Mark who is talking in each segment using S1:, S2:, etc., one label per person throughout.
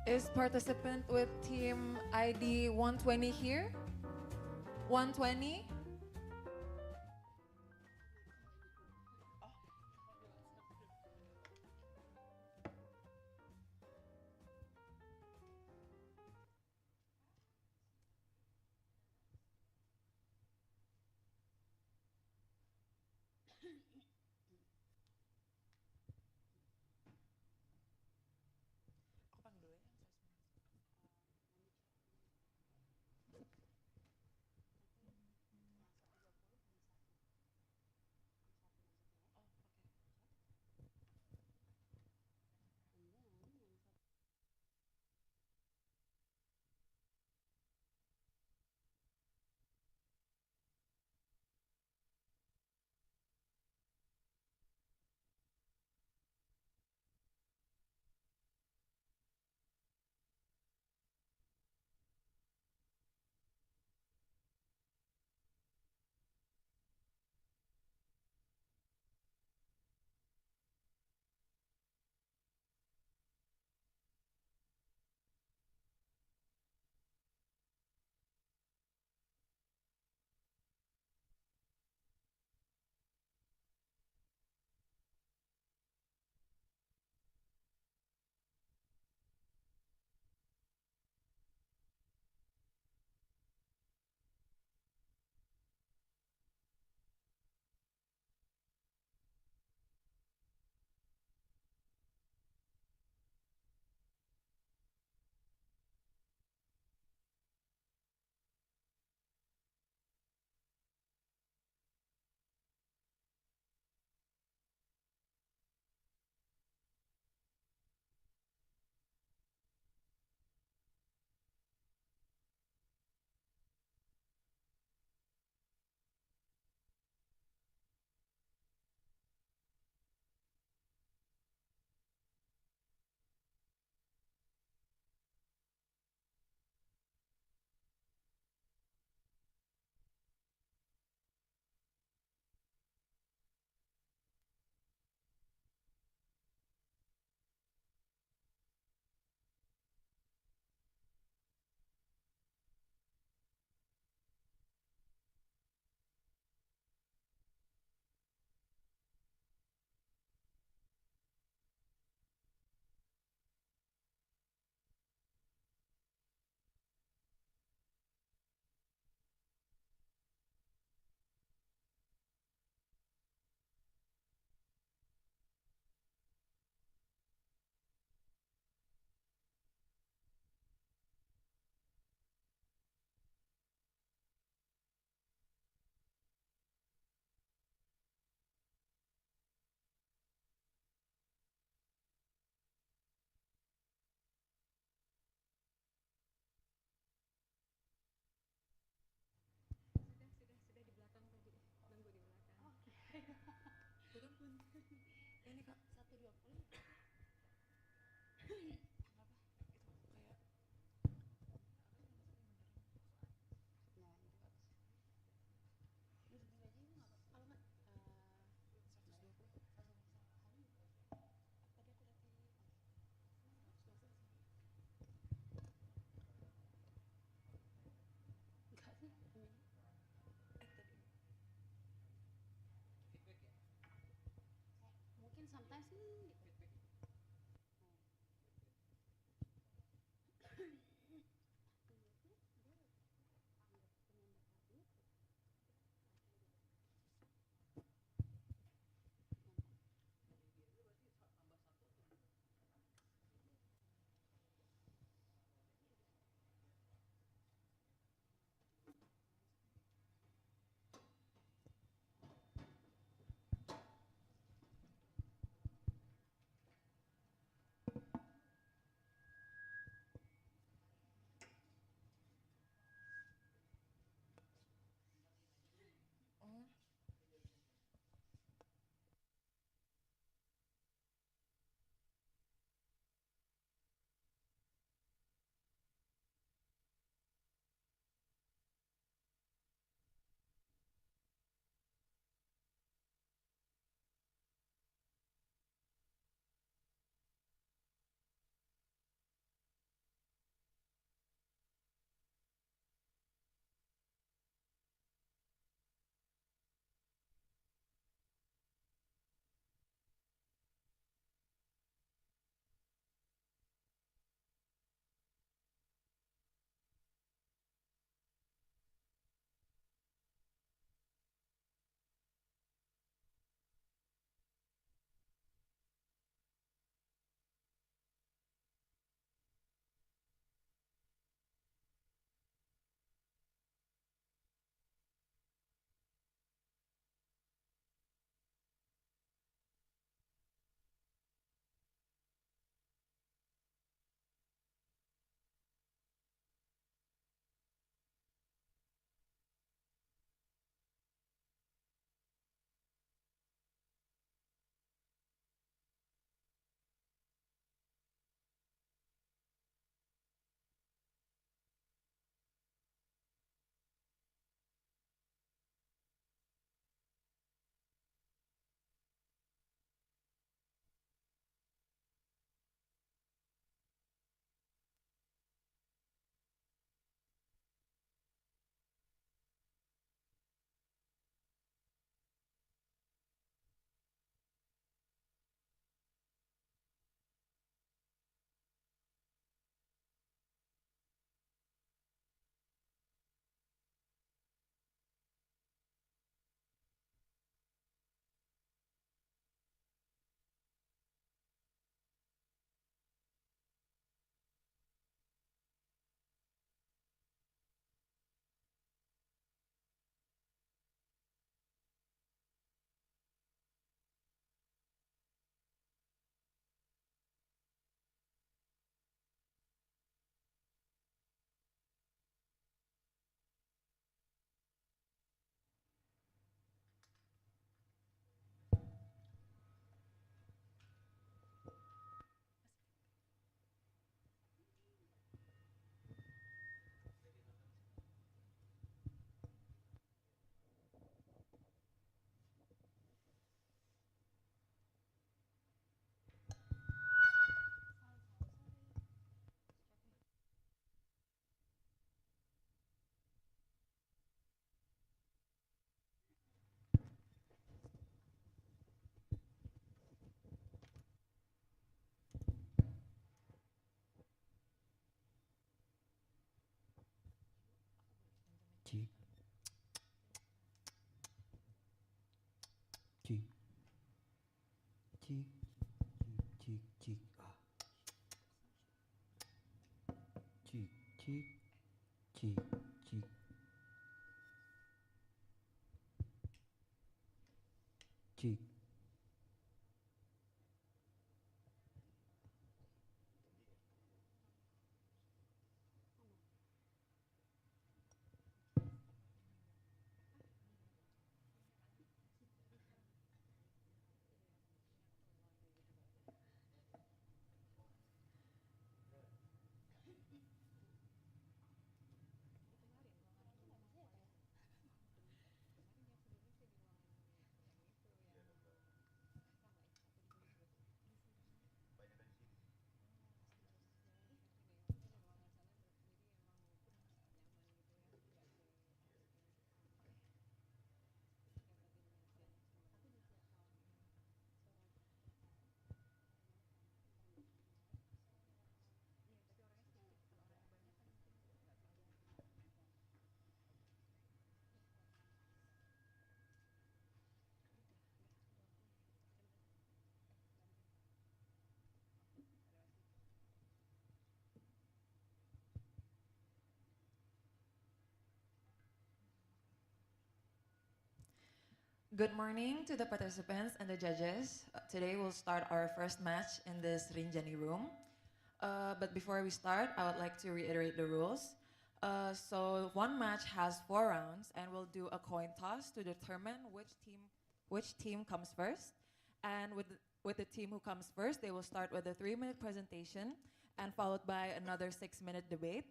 S1: Is participant with team ID 120 here? 120?
S2: Cheek, cheek, cheek, cheek, cheek, cheek, cheek, cheek.
S1: Good morning to the participants and the judges. Today we'll start our first match in this Rinjani room. But before we start, I would like to reiterate the rules. So one match has 4 rounds, and we'll do a coin toss to determine which team comes first. And with the team who comes first, they will start with a 3-minute presentation, and followed by another 6-minute debate.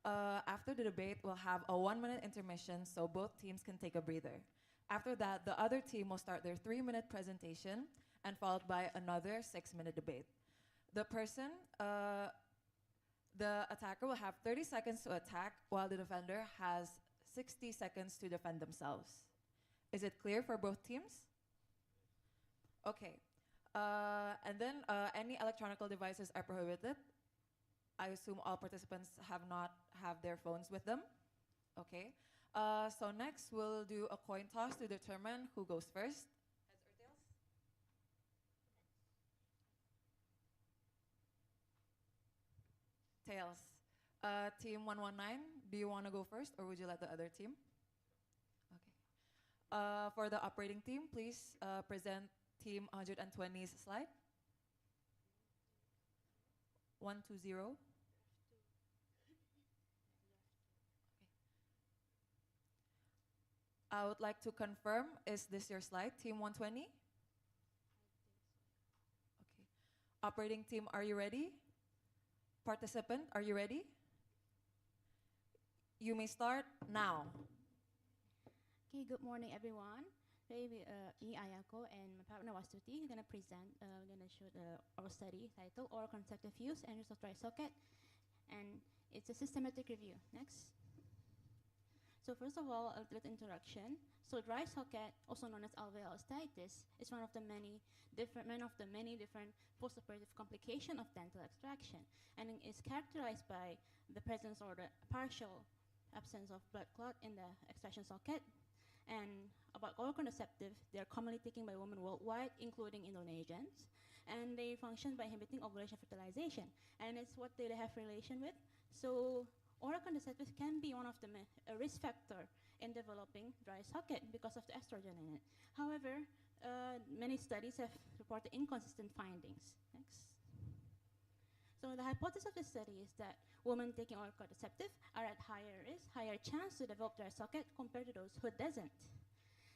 S1: After the debate, we'll have a 1-minute intermission, so both teams can take a breather. After that, the other team will start their 3-minute presentation, and followed by another 6-minute debate. The person, the attacker will have 30 seconds to attack, while the defender has 60 seconds to defend themselves. Is it clear for both teams? Okay. And then any electronic devices are prohibited. I assume all participants have not have their phones with them. Okay. So next we'll do a coin toss to determine who goes first. Heads or tails? Tails. Team 119, do you want to go first, or would you let the other team? Okay. For the operating team, please present team 120's slide. 120. I would like to confirm, is this your slide, team 120? Okay. Operating team, are you ready? Participant, are you ready? You may start now.
S3: Okay, good morning, everyone. Today, me, Ayako, and my partner Wastuti are gonna present. We're gonna show our study title: "Oral Consecutive Use and Use of Dry Socket," and it's a systematic review. Next. So first of all, a little introduction. So dry socket, also known as alveolocystitis, is one of the many different postoperative complications of dental extraction, and is characterized by the presence or the partial absence of blood clot in the extraction socket. And about oral contraceptive, they are commonly taken by women worldwide, including Indonesians, and they function by inhibiting ovulation fertilization, and it's what they have relation with. So oral contraceptive can be one of the risk factor in developing dry socket because of the estrogen in it. However, many studies have reported inconsistent findings. Next. So the hypothesis of the study is that women taking oral contraceptive are at higher risk, higher chance to develop dry socket compared to those who doesn't.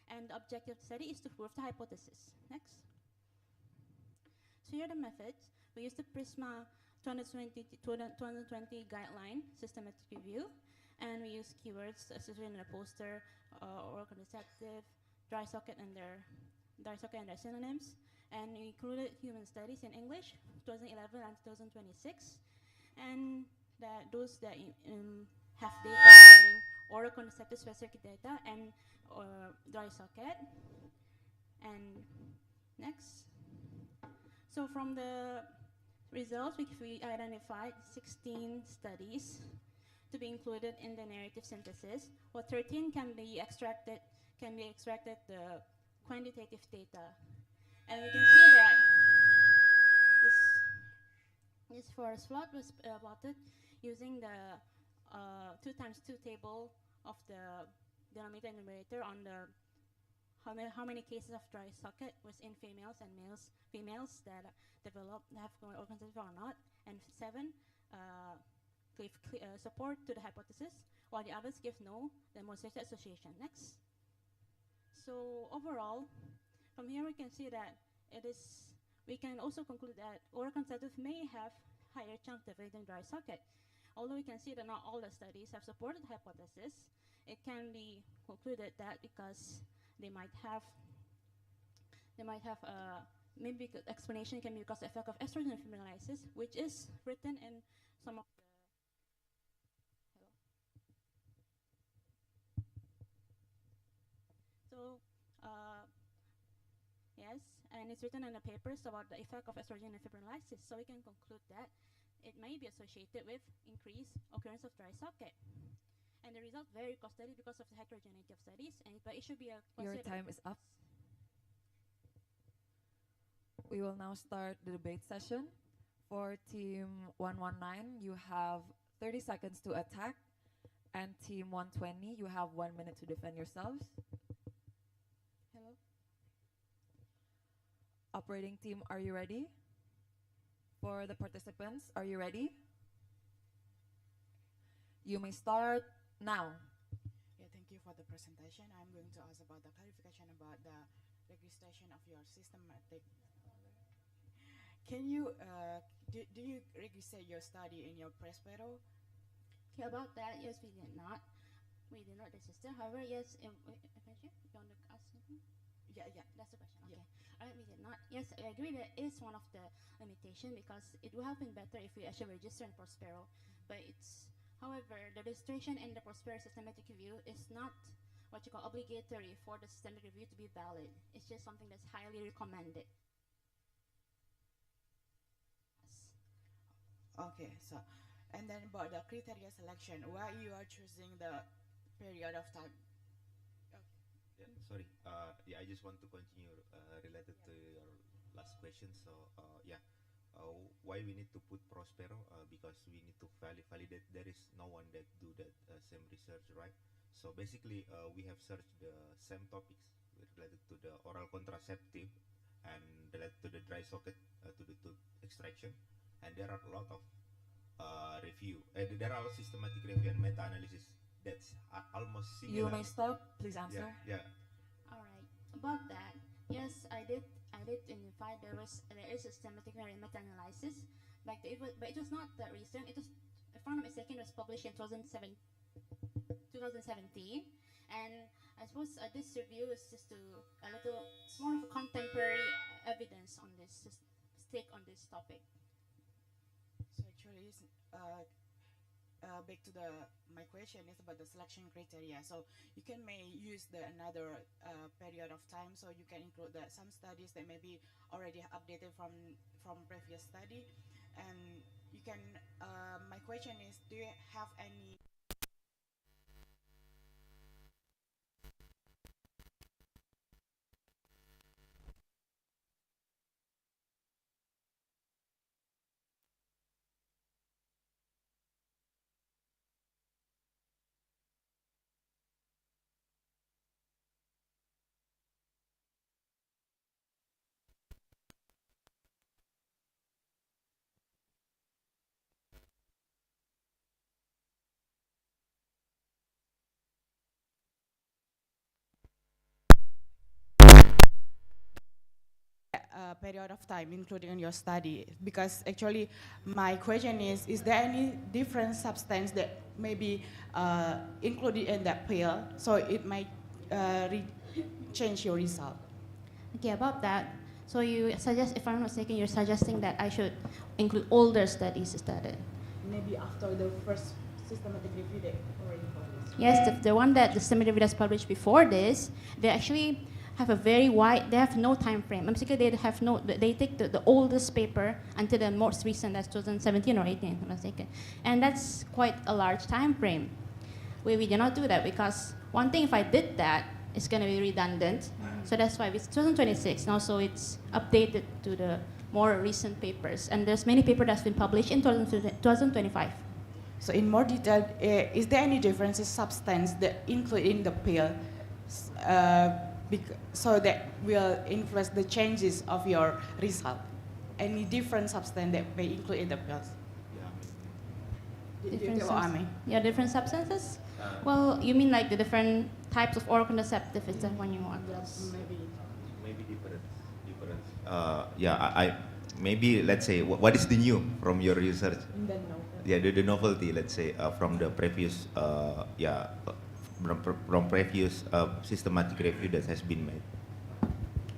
S3: And the objective of the study is to prove the hypothesis. Next. So here are the methods. We use the PRISMA 2020 guideline systematic review, and we use keywords associated in the poster, oral contraceptive, dry socket and their synonyms, and we included human studies in English 2011 and 2026, and that those that have data regarding oral contraceptive specific data and dry socket. And next. So from the results, we identified 16 studies to be included in the narrative synthesis, while 13 can be extracted the quantitative data. And we can see that This first plot was plotted using the 2 times 2 table of the denominator and numerator on the how many cases of dry socket was in females and females that develop have organ or not, and 7 give support to the hypothesis, while the others give no demonstrated association. Next. So overall, from here we can see that we can also conclude that oral contraceptive may have higher chance of developing dry socket. Although we can see that not all the studies have supported the hypothesis, it can be concluded that because they might have maybe explanation can be because of the effect of estrogen femolysis, which is written in some of the So, yes, and it's written in the papers about the effect of estrogen and fibrinolysis. So we can conclude that it may be associated with increased occurrence of dry socket. And the result vary costly because of the heterogeneity of studies, but it should be a
S1: Your time is up. We will now start the debate session. For team 119, you have 30 seconds to attack, and team 120, you have 1 minute to defend yourselves.
S3: Hello?
S1: Operating team, are you ready? For the participants, are you ready? You may start now.
S4: Yeah, thank you for the presentation. I'm going to ask about the clarification about the registration of your systematic. Can you do you register your study in your Prospero?
S3: Okay, about that, yes, we did not. We did not register. However, yes, you want to ask something?
S4: Yeah.
S3: That's the question. Okay.
S4: Yeah.
S3: Alright, we did not. Yes, I agree that is one of the limitation because it would have been better if we actually register in Prospero. But however, the registration in the Prospero systematic review is not what you call obligatory for the systematic review to be valid. It's just something that's highly recommended.
S4: Okay, so and then about the criteria selection, why you are choosing the period of time?
S5: Yeah, sorry. I just want to continue related to your last question. So, why we need to put Prospero? Because we need to validate there is no one that do that same research, right? So basically, we have searched the same topics related to the oral contraceptive and related to the dry socket to the tooth extraction, and there are a lot of review. There are systematic review and meta-analysis that's almost similar.
S1: You may stop. Please answer.
S5: Yeah.
S3: All right. About that, yes, I did identify there is a systematic meta-analysis, but it was not that recent. It was, if I'm not mistaken, it was published in 2017, and I suppose this review is just it's more of a contemporary evidence on this take on this topic.
S4: So actually, back to my question is about the selection criteria. So you may use another period of time. So you can include some studies that may be already updated from previous study, and you can. My question is, do you have any? Period of time including in your study, because actually my question is there any different substance that may be included in that pill so it might change your result?
S3: Okay, about that. So you suggest, if I'm not mistaken, you're suggesting that I should include older studies studied.
S4: Maybe after the first systematic review that already published.
S3: Yes, the one that the systematic review that's published before this, they actually have a very wide, they have no time frame. Basically, they take the oldest paper until the most recent, that's 2017 or 18, if I'm not mistaken. And that's quite a large time frame. We did not do that because one thing, if I did that, it's going to be redundant. So that's why it's 2026 now, so it's updated to the more recent papers. And there's many papers that's been published in 2025.
S4: So in more detail, is there any differences substance that include in the pill, so that will influence the changes of your result? Any different substance that may include in the pills? Do you
S3: Different
S4: get what I mean?
S3: Yeah, different substances? Well, you mean like the different types of oral contraceptive, is that when you want those?
S5: Maybe different. Yeah, I maybe let's say what is the new from your research? Yeah, the novelty. Let's say from the previous from previous systematic review that has been made.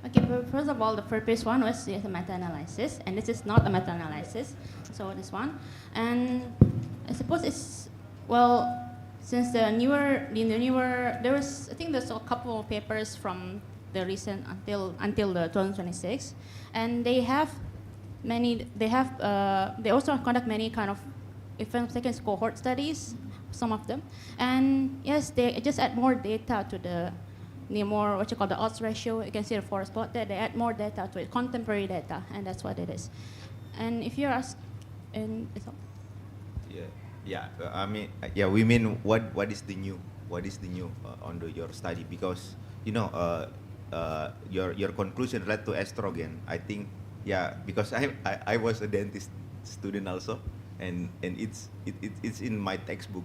S3: Okay, first of all, the previous one was a meta-analysis, and this is not a meta-analysis, so this one. And I suppose it's, well, since the newer, there was, I think there's a couple of papers from the recent until the 2026, and they have many, they also conduct many kind of, if I'm mistaken, cohort studies, some of them. And yes, they just add more data to the more, what you call the odds ratio. You can see the forest plot there. They add more data to it, contemporary data, and that's what it is. And if you're asked, and it's all.
S5: I mean, we mean what is the new? What is the new on your study? Because you know, your conclusion led to estrogen. I think, because I was a dentist student also, and it's in my textbook.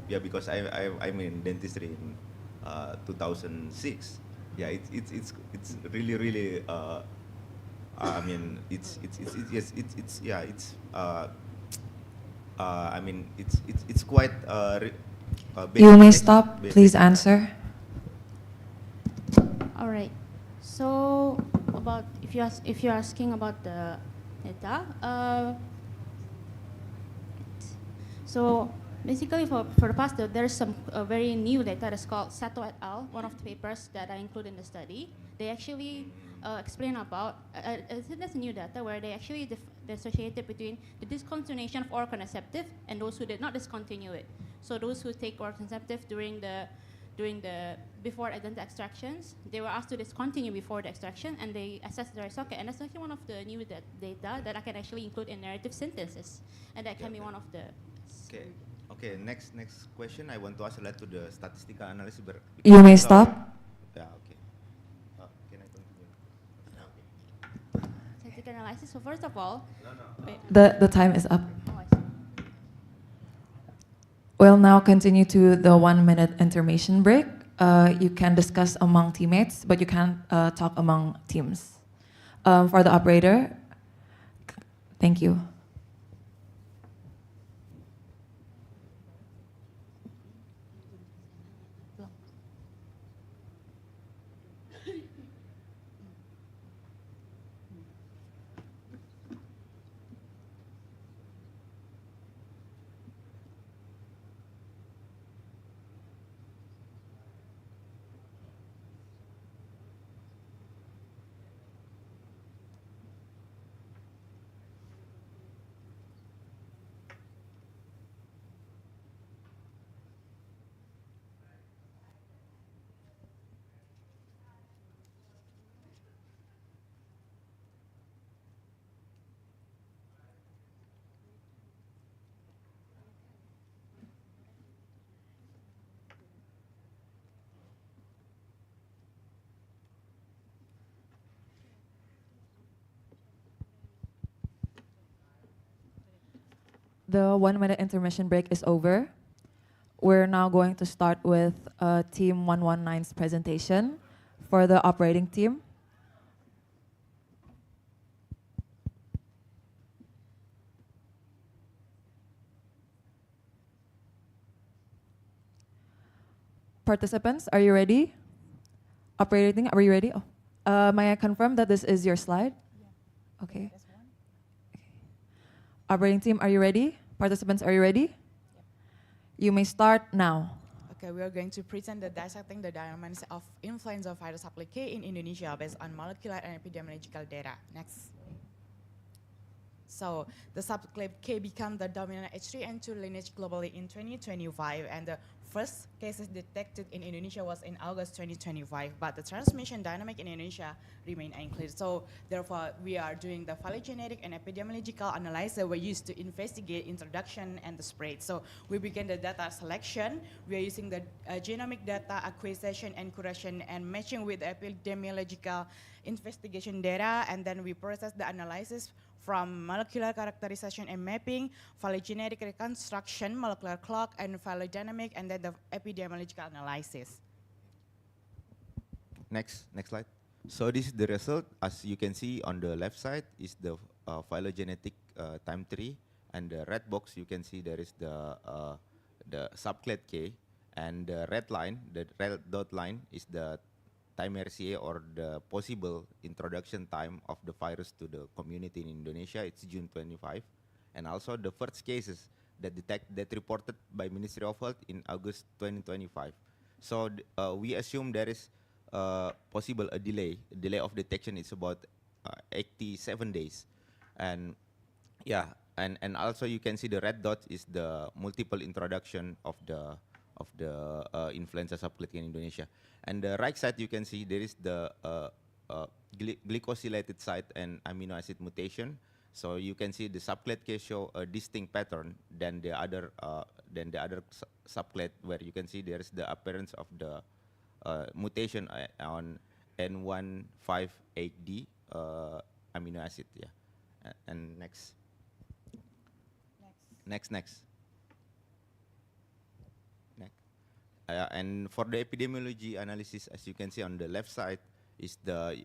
S5: Because I'm in dentistry in 2006. Yeah, it's really I mean I mean it's quite
S1: You may stop. Please answer.
S3: All right. So about if you're asking about the data, so basically for the past, there's some very new data that's called Sato et al. One of the papers that I include in the study. They actually explain about that's new data where they actually associated between the discontinuation of oral contraceptive and those who did not discontinue it. So those who take oral contraceptive during the before dental extractions, they were asked to discontinue before the extraction, and they assessed their socket. And that's actually one of the new data that I can actually include in narrative sentences, and that can be one of the.
S5: Okay. Next question I want to ask relate to the statistical analysis.
S1: You may stop.
S5: Yeah. Okay. Can I continue?
S3: Statistical analysis. So first of all, wait.
S1: The time is up.
S3: Oh, I see.
S1: We'll now continue to the 1 minute intermission break. You can discuss among teammates, but you can't talk among teams. For the operator, thank you. The 1 minute intermission break is over. We're now going to start with Team 119's presentation for the operating team. Participants, are you ready? Operating, are you ready? Oh. May I confirm that this is your slide? Yeah. Okay. Operating team, are you ready? Participants, are you ready? Yep. You may start now.
S4: Okay, we are going to present the dissecting the dynamics of influenza virus supply K in Indonesia based on molecular and epidemiological data. Next. So the subclade K became the dominant H3N2 lineage globally in 2025, and the first cases detected in Indonesia was in August 2025, but the transmission dynamic in Indonesia remain unclear. So therefore, we are doing the phylogenetic and epidemiological analysis we used to investigate introduction and the spread. So we begin the data selection. We are using the genomic data acquisition and curation and matching with the epidemiological investigation data, and then we process the analysis from molecular characterization and mapping, phylogenetic reconstruction, molecular clock, and phylodynamic, and then the epidemiological analysis.
S5: Next slide. So this is the result. As you can see on the left side is the phylogenetic time tree, and the red box you can see there is the subclade K, and the red line, the red dot line is the time RCA, or the possible introduction time of the virus to the community in Indonesia. It's June 25, and also the first cases that reported by Ministry of Health in August 2025. So we assume there is possible a delay. Delay of detection is about 87 days, and yeah, and also you can see the red dot is the multiple introduction of the influenza subclade in Indonesia. And the right side you can see there is the glycosylated site and amino acid mutation. So you can see the subclade case show a distinct pattern than the other subclade, where you can see there is the appearance of the mutation on N158D amino acid. Yeah, and next. And for the epidemiology analysis, as you can see on the left side, is the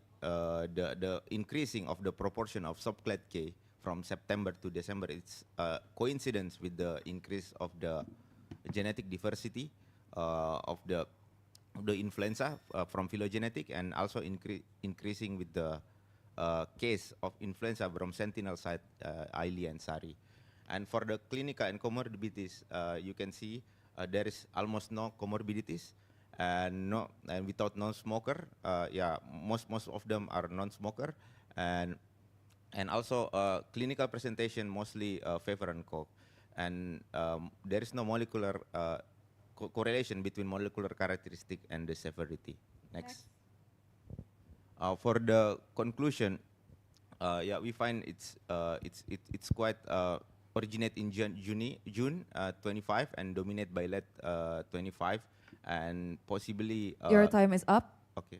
S5: increasing of the proportion of subclade K from September to December. It's coincidence with the increase of the genetic diversity of the influenza from phylogenetic, and also increasing with the case of influenza from sentinel site Aili and Sari. And for the clinical and comorbidities, you can see there is almost no comorbidities, and without non-smoker. Yeah, most of them are non-smoker, and also clinical presentation mostly fever and cough, and there is no molecular correlation between molecular characteristic and the severity. Next. For the conclusion, yeah, we find it's quite originate in June 25 and dominate by late 25, and possibly.
S1: Your time is up.
S5: Okay.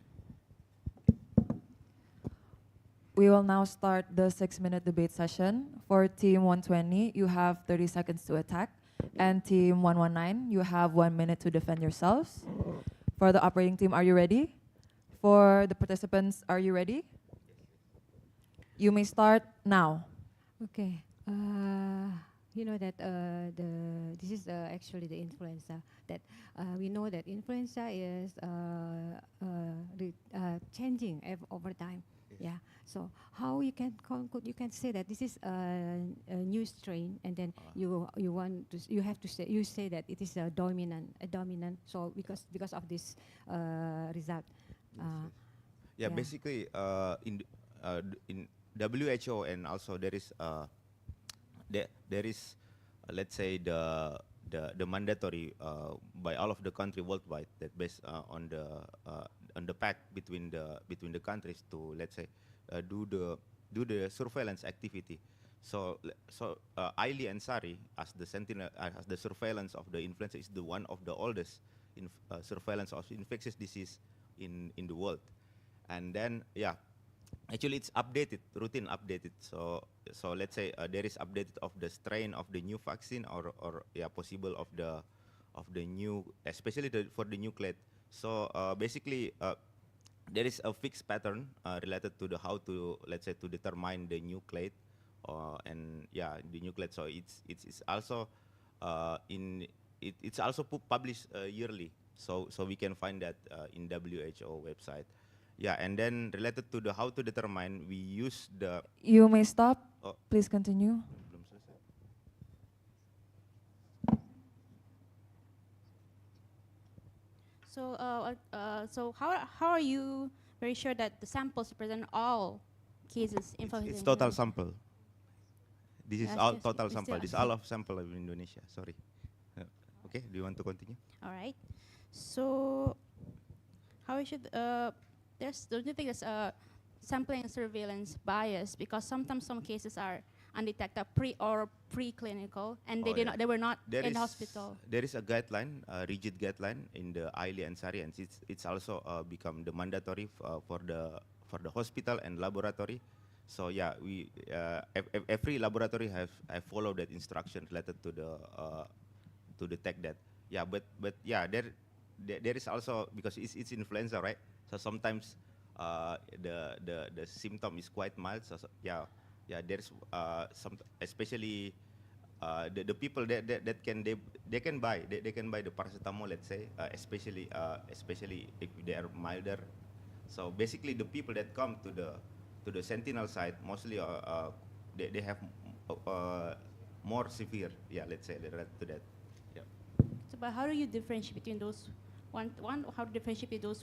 S1: We will now start the 6-minute debate session. For team 120, you have 30 seconds to attack, and team 119, you have 1 minute to defend yourselves. For the operating team, are you ready? For the participants, are you ready? You may start now.
S6: Okay. You know that this is actually the influenza. That we know that influenza is changing over time.
S5: Yes.
S6: Yeah. So how you can say that this is a new strain, and then you say that it is a dominant. So because of this result.
S5: Yeah, basically in WHO, and also there is let's say the mandatory by all of the country worldwide, that based on the pact between the countries to, let's say, do the surveillance activity. So Aili and Sari, as the sentinel, as the surveillance of the influenza, is the one of the oldest surveillance of infectious disease in the world. And then actually it's routine updated. So let's say there is updated of the strain of the new vaccine, or possible of the new, especially for the new clade. So basically there is a fixed pattern related to how to, let's say, to determine the new clade, and the new clade. So it's also it's also published yearly. So we can find that in WHO website. Yeah, and then related to the how to determine, we use the.
S1: You may stop. Please continue.
S3: So how are you very sure that the samples represent all cases in
S5: It's total sample. This is all total sample. This is all of sample of Indonesia. Sorry. Okay. Okay, do you want to continue?
S3: All right. So, how we should don't you think there's a sampling and surveillance bias, because sometimes some cases are undetected preclinical and
S5: Oh, yeah.
S3: they were not
S5: There
S3: in
S5: is
S3: hospital.
S5: there is a guideline, a rigid guideline in the ILI and SARI, and it's also become the mandatory for the hospital and laboratory. So yeah, we every laboratory have followed that instruction related to detect that. Yeah, but yeah, there is also, because it's influenza, right? So sometimes the symptom is quite mild. So there's some, especially the people that can they can buy they can buy the paracetamol, let's say, especially if they are milder. So basically the people that come to the sentinel site mostly they have more severe, yeah, let's say, related to that. Yeah.
S3: So, but how do you differentiate between those how to differentiate between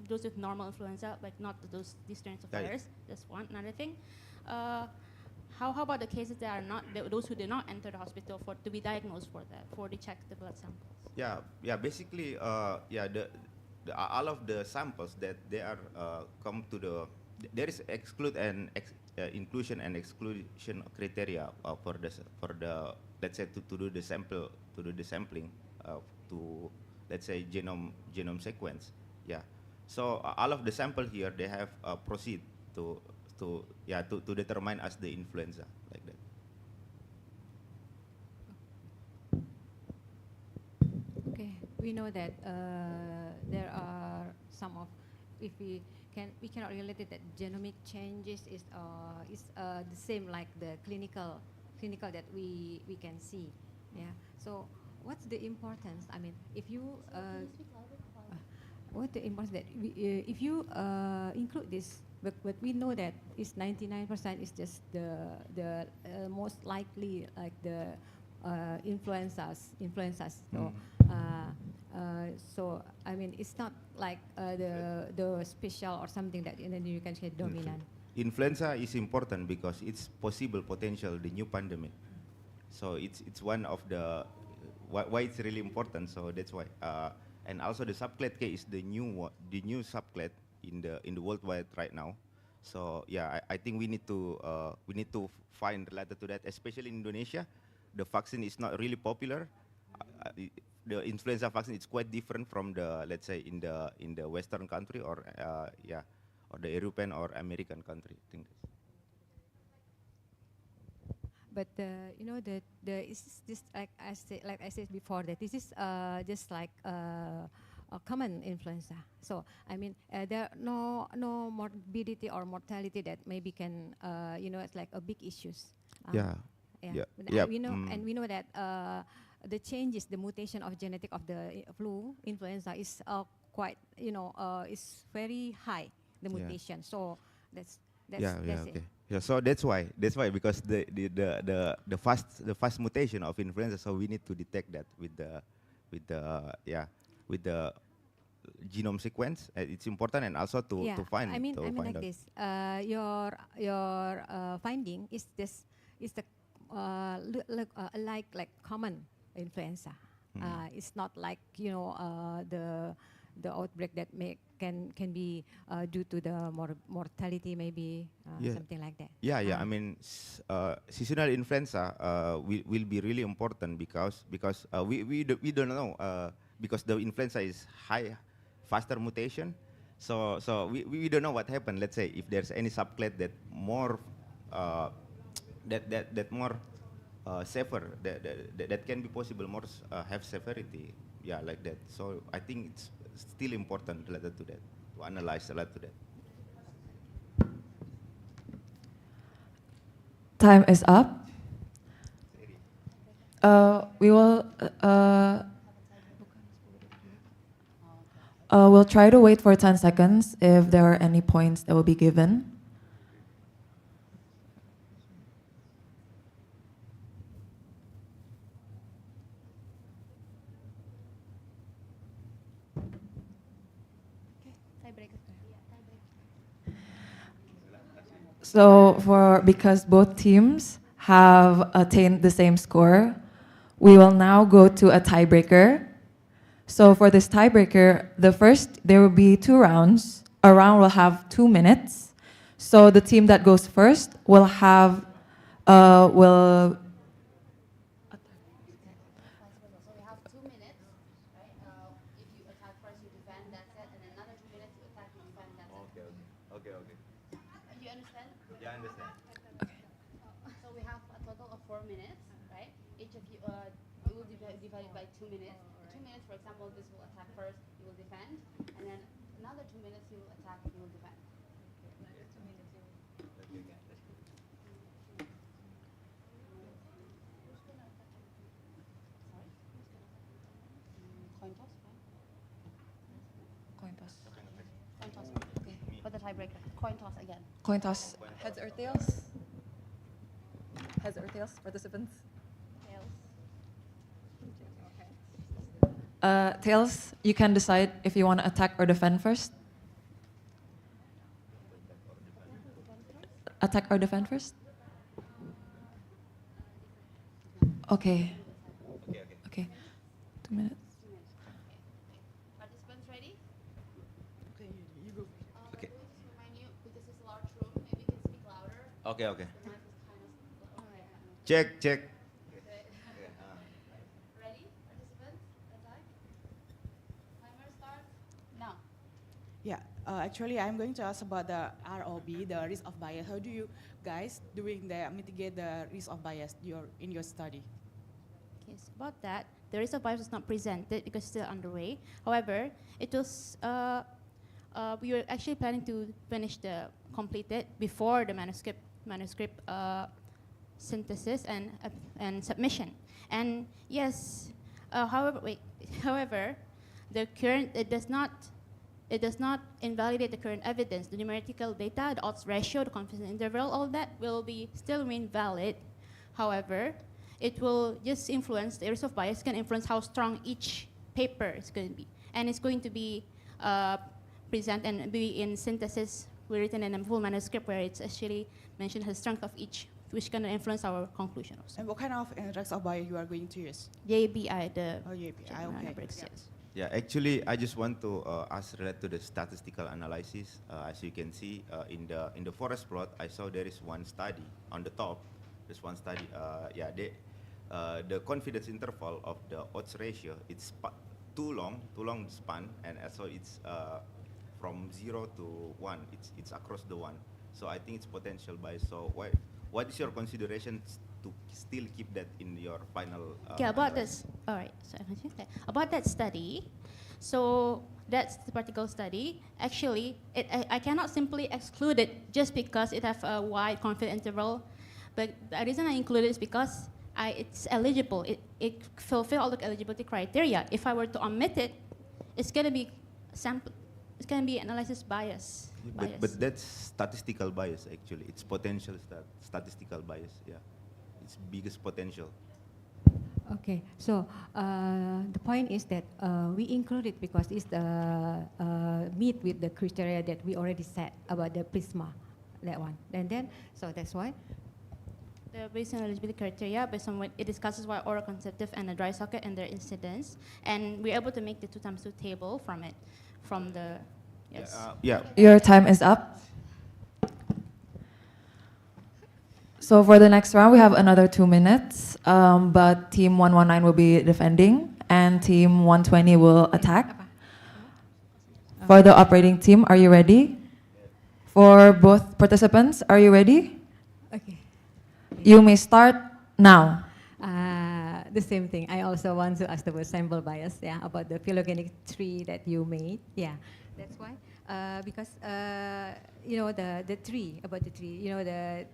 S3: those with normal influenza, like not these strains of
S5: Right.
S3: virus? That's one. Another thing, how about the cases that are not those who did not enter the hospital to be diagnosed for the check the blood samples?
S5: Yeah, basically, all of the samples that they are come to there is inclusion and exclusion criteria for the let's say to do the sampling to, let's say, genome sequence. Yeah, so all of the sample here, they have proceed to determine as the influenza, like that.
S6: Okay, we know that there are some of, if we cannot relate it that genomic changes is the same like the clinical that we can see. Yeah. So what's the importance? I mean, if you what the importance that if you include this, but we know that it's 99% is just the most likely, like the influenzas. So I mean, it's not like the special or something that you can say dominant.
S5: Influenza is important because it's possible potential the new pandemic. So it's one of the why it's really important. So that's why. And also the subclade K is the new subclade in the worldwide right now. So yeah, I think we need to find related to that, especially in Indonesia. The vaccine is not really popular. The influenza vaccine is quite different from the, let's say, in the Western country, or or the European or American country. I think.
S6: But you know that is this like I said before, that this is just like a common influenza. So I mean there are no morbidity or mortality that maybe can it's like a big issues.
S5: Yeah.
S6: But
S5: Yeah.
S6: we know and we know that the changes, the mutation of genetic of the flu influenza is quite is very high, the
S5: Yeah.
S6: mutation. So that's
S5: Okay.
S6: it.
S5: Yeah, so that's why because the fast mutation of influenza, so we need to detect that with the genome sequence. It's important, and also to find.
S6: I mean like
S5: out.
S6: this. Your finding is this is the like common influenza. It's not like the outbreak that can be due to the mortality, maybe something like that.
S5: Yeah. I mean, seasonal influenza will be really important because we don't know because the influenza is faster mutation. So we don't know what happened. Let's say if there's any subclade that more that more safer, that can be possible, more have severity. Yeah, like that. So I think it's still important related to that, to analyze related to that.
S1: Time is up. We'll try to wait for 10 seconds if there are any points that will be given. So because both teams have attained the same score, We will now go to a tiebreaker. So for this tiebreaker, there will be 2 rounds. A round will have 2 minutes. So the team that goes first will have, will
S3: So we have 2 minutes, right? If you attack first, you defend, that's it. And then another 2 minutes, you attack, you defend, that's it.
S5: Okay.
S3: You understand?
S5: Yeah, I understand.
S3: So we have a total of 4 minutes, right? Each of you, you will divide it by 2 minutes. 2 minutes, for example, this will attack first, you will defend. And then another 2 minutes, you will attack, you will defend. Coin toss, right?
S1: coin toss.
S3: Coin toss. Okay. For the tiebreaker. Coin toss again.
S1: Coin toss. Heads or tails? Heads or tails, participants?
S3: Tails.
S1: Tails, you can decide if you want to attack or defend first. Attack or defend first? Okay. Okay. 2 minutes.
S3: Participants ready?
S4: Okay, you go.
S5: Okay.
S3: Let me just remind you, because it's a large room, maybe you can speak louder.
S5: Okay.
S3: Mic is kind of alright.
S5: Check.
S3: Ready? Participants? Attack? Timer starts now.
S4: Yeah, actually, I'm going to ask about the ROB, the risk of bias. How do you guys mitigate the risk of bias in your study?
S3: Okay, so about that, the risk of bias was not presented because it's still underway. However, it was we were actually planning to complete it before the manuscript synthesis and submission. And yes, however, the current it does not invalidate the current evidence. The numerical data, the odds ratio, the confidence interval, all that will still remain valid. However, it will just influence, the risk of bias can influence how strong each paper is going to be. And it's going to be present and be in synthesis, written in a full manuscript where it's actually mentioned the strength of each, which can influence our conclusion also.
S4: And what kind of risk of bias you are going to use?
S3: JBI, the
S4: Oh, yeah,
S3: general
S4: okay.
S3: numbers,
S4: Yeah.
S3: yes.
S5: Yeah, actually, I just want to ask related to the statistical analysis. As you can see in the forest plot, I saw there is one study on the top. There's one study. The confidence interval of the odds ratio it's too long span, and also it's from 0 to 1. It's across the 1. So I think it's potential bias. So what is your consideration to still keep that in your final?
S3: Okay, about
S5: analysis?
S3: this, all right, so about that study, so that's the particular study. Actually, I cannot simply exclude it just because it has a wide confidence interval, but the reason I include it is because it's eligible. It fulfills all the eligibility criteria. If I were to omit it, it's going to be it's going to be analysis bias.
S5: But that's statistical bias actually. It's potential statistical bias. Yeah, it's biggest potential.
S6: Okay, so the point is that we include it because it's meet with the criteria that we already set about the prisma, that one. And then, so that's why.
S3: The based on eligibility criteria, based on what it discusses why oral conceptive and a dry socket and their incidence, and we're able to make the 2x2 table from it, from the, yes.
S5: Yeah.
S1: Your time is up. So for the next round, we have another 2 minutes, but team 119 will be defending and team 120 will attack. For the operating team, are you ready? For both participants, are you ready?
S6: Okay.
S1: You may start now.
S6: The same thing. I also want to ask about sample bias, yeah, about the phylogenetic tree that you made. Yeah, that's why. Because you know the tree, about the tree, you know the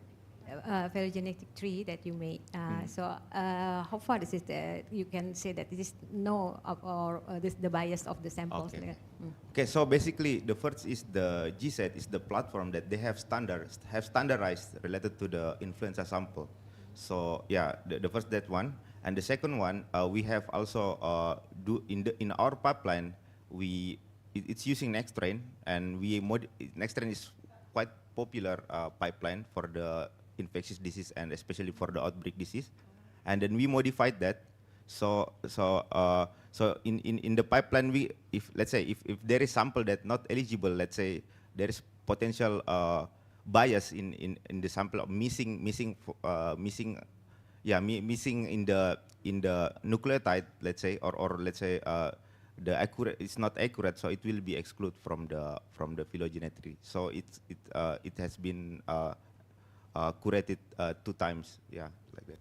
S6: phylogenetic tree that you made. So how far is it? You can say that this is no or this the bias of the samples.
S5: Okay.
S6: Like,
S5: Okay, so basically the first is the GSET is the platform that they have standardized related to the influenza sample. So yeah, the first that one, and the second one we have also in our pipeline it's using Nexttrain, and Nexttrain is quite popular pipeline for the infectious disease and especially for the outbreak disease, and then we modified that So in the pipeline, we, if let's say if there is sample that not eligible, let's say there is potential bias in the sample of missing missing in the nucleotide, let's say, or let's say the accurate, it's not accurate, so it will be excluded from the phylogenetic. So it has been curated 2 times, yeah, like that.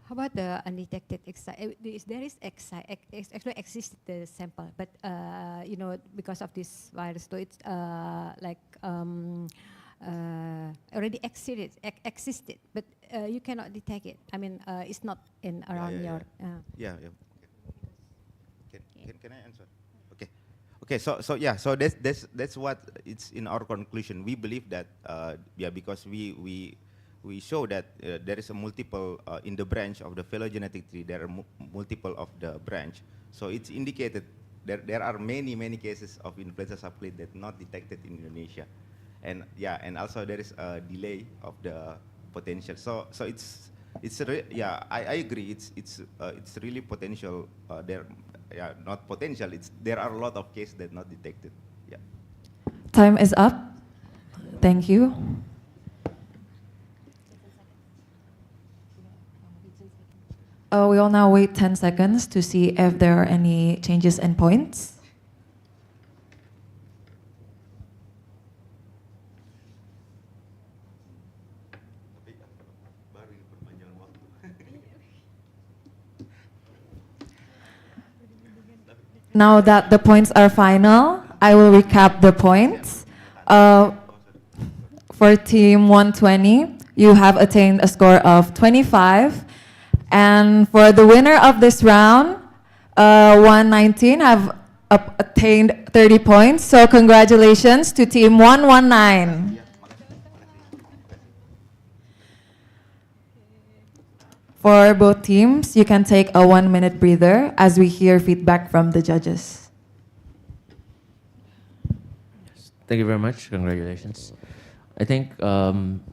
S6: How about the undetected there is actually exists the sample, but because of this virus, so it's already existed, but you cannot detect it. I mean, it's not in around your.
S5: Yeah. Can I answer? Okay. So that's what it's in our conclusion. We believe that because we show that there is a multiple in the branch of the phylogenetic tree. There are multiple of the branch. So it's indicated there are many cases of influenza subclade that not detected in Indonesia, and also there is a delay of the potential. So I agree. It's really potential there. Yeah, not potential. There are a lot of cases that not detected. Yeah.
S1: Time is up. Thank you. We will now wait 10 seconds to see if there are any changes in points. Now that the points are final, I will recap the points. For team 120, you have attained a score of 25. And for the winner of this round, 119 have attained 30 points. So congratulations to team 119. For both teams, you can take a 1-minute breather as we hear feedback from the judges.
S7: Thank you very much. Congratulations. I think 2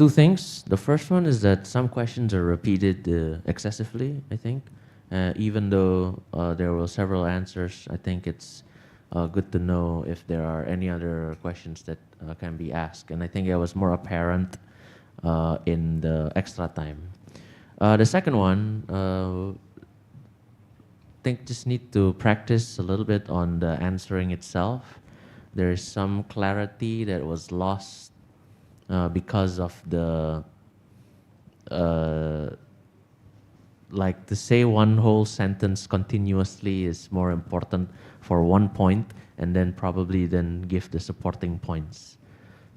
S7: things. The first one is that some questions are repeated excessively, I think. Even though there were several answers, I think it's good to know if there are any other questions that can be asked. And I think it was more apparent in the extra time. The second one, I think just need to practice a little bit on the answering itself. There is some clarity that was lost because of the, like to say one whole sentence continuously is more important for one point, and then probably then give the supporting points.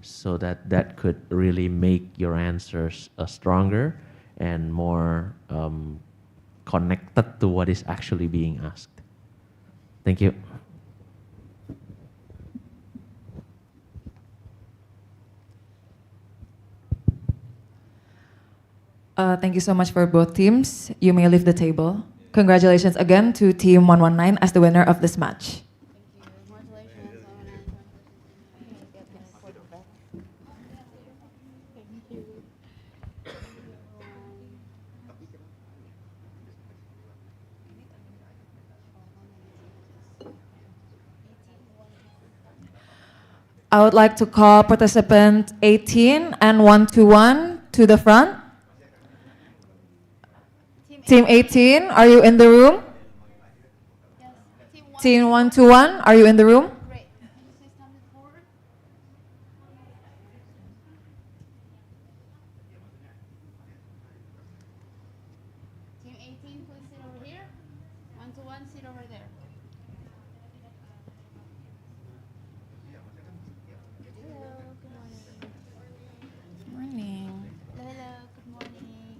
S7: So that could really make your answers stronger and more connected to what is actually being asked. Thank you.
S1: Thank you so much for both teams. You may leave the table. Congratulations again to Team 119 as the winner of this match. I would like to call participant 18 and 121 to the front. Team 18, are you in the room? Team 121, are you in the room?
S3: Team 18, please sit over here. 121, sit over there. Hello, good morning.
S1: Morning.
S3: Hello, good morning.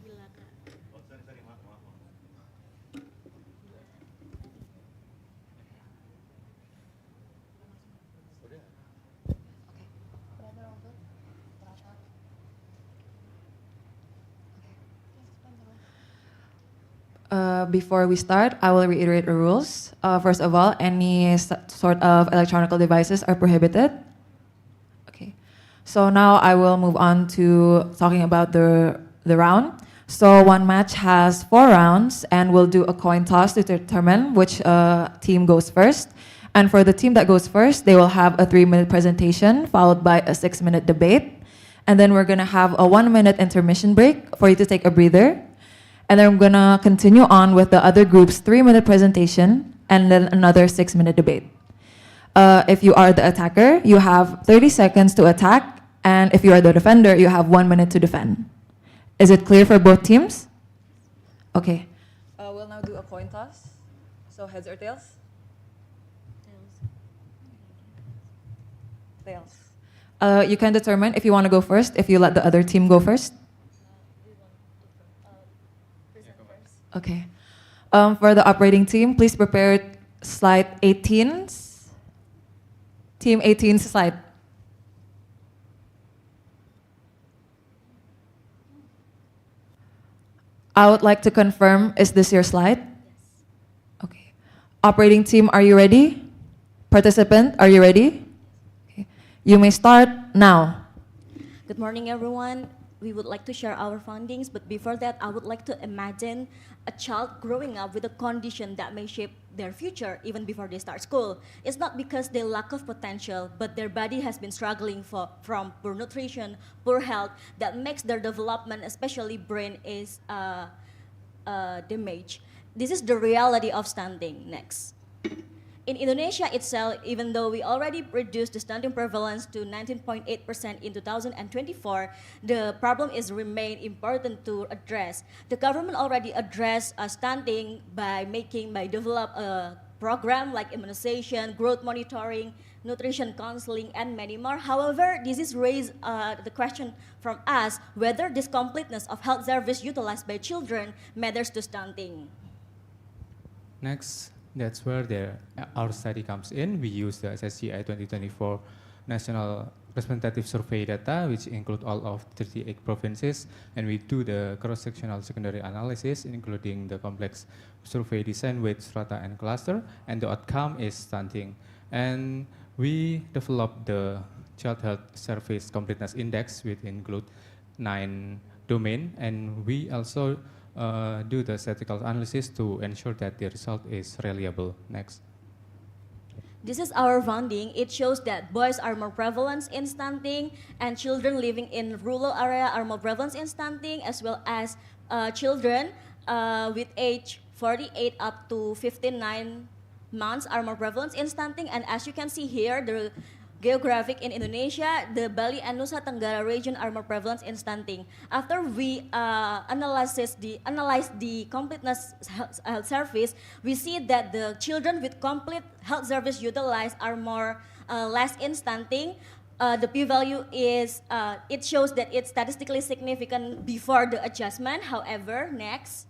S3: Gila, Kak.
S1: Before we start, I will reiterate the rules. First of all, any sort of electronic devices are prohibited. Okay. So now I will move on to talking about the round. So one match has 4 rounds, and we'll do a coin toss to determine which team goes first. And for the team that goes first, they will have a 3-minute presentation followed by a 6-minute debate. And then we're gonna have a 1-minute intermission break for you to take a breather. And then I'm gonna continue on with the other group's 3-minute presentation and then another 6-minute debate. If you are the attacker, you have 30 seconds to attack. And if you are the defender, you have 1 minute to defend. Is it clear for both teams? Okay. We'll now do a coin toss. So heads or tails? Tails. You can determine if you want to go first, if you let the other team go first. Okay. For the operating team, please prepare slide 18's. Team 18's slide. I would like to confirm, is this your slide? Okay. Operating team, are you ready? Participant, are you ready? Okay. You may start now.
S8: Good morning, everyone. We would like to share our findings, but before that, I would like to imagine a child growing up with a condition that may shape their future even before they start school. It's not because they lack of potential, but their body has been struggling from poor nutrition, poor health, that makes their development, especially brain, is damaged. This is the reality of stunting. Next. In Indonesia itself, even though we already reduced the stunting prevalence to 19.8% in 2024, the problem is remain important to address. The government already addressed stunting by develop a program like immunization, growth monitoring, nutrition counseling, and many more. However, this is raised the question from us whether this completeness of health service utilized by children matters to stunting.
S9: Next. That's where our study comes in. We use the SSGI 2024 National Representative Survey data, which include all of 38 provinces, and we do the cross-sectional secondary analysis, including the complex survey design with strata and cluster, and the outcome is stunting. And we developed the Child Health Service Completeness Index, which include 9 domains, and we also do the statistical analysis to ensure that the result is reliable. Next.
S8: This is our finding. It shows that boys are more prevalent in stunting, and children living in rural area are more prevalent in stunting, as well as children with age 48 up to 59 months are more prevalent in stunting. And as you can see here, the geographic in Indonesia, the Bali and Nusa Tenggara region are more prevalent in stunting. After we analyze the completeness health service, we see that the children with complete health service utilized are less in stunting. The p-value is, it shows that it's statistically significant before the adjustment. However, next.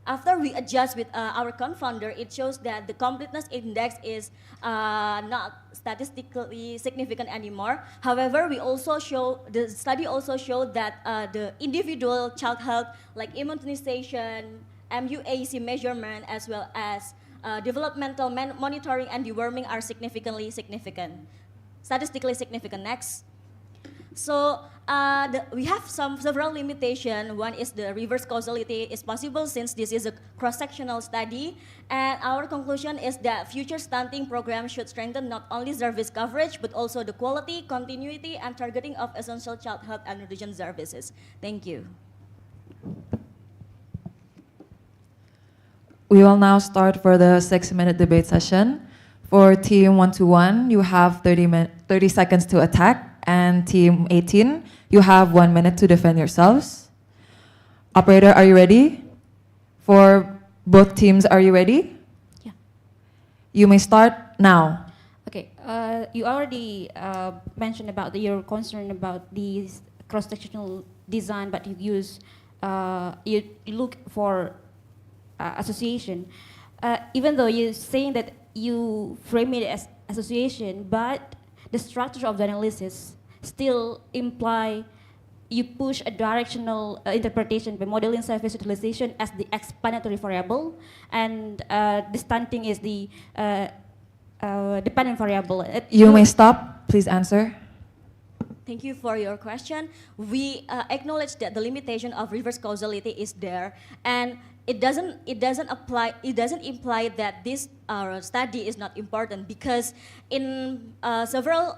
S8: After we adjust with our confounder, it shows that the completeness index is not statistically significant anymore. However, the study also showed that the individual child health, like immunization, MUAC measurement, as well as developmental monitoring and deworming are statistically significant. Next. So we have several limitations. One is the reverse causality is possible since this is a cross-sectional study. And our conclusion is that future stunting programs should strengthen not only service coverage, but also the quality, continuity, and targeting of essential child health and nutrition services. Thank you.
S1: We will now start for the 6-minute debate session. For team 1-1, you have 30 seconds to attack. And team 18, you have 1 minute to defend yourselves. Operator, are you ready? For both teams, are you ready?
S3: Yeah.
S1: You may start now.
S3: Okay, you already mentioned about your concern about the cross-sectional design, but you look for association. Even though you're saying that you frame it as association, but the structure of the analysis still imply you push a directional interpretation by modeling surface utilization as the explanatory variable, and the stunting is the dependent variable.
S1: You may stop. Please answer.
S8: Thank you for your question. We acknowledge that the limitation of reverse causality is there, and it doesn't imply that this study is not important, because in several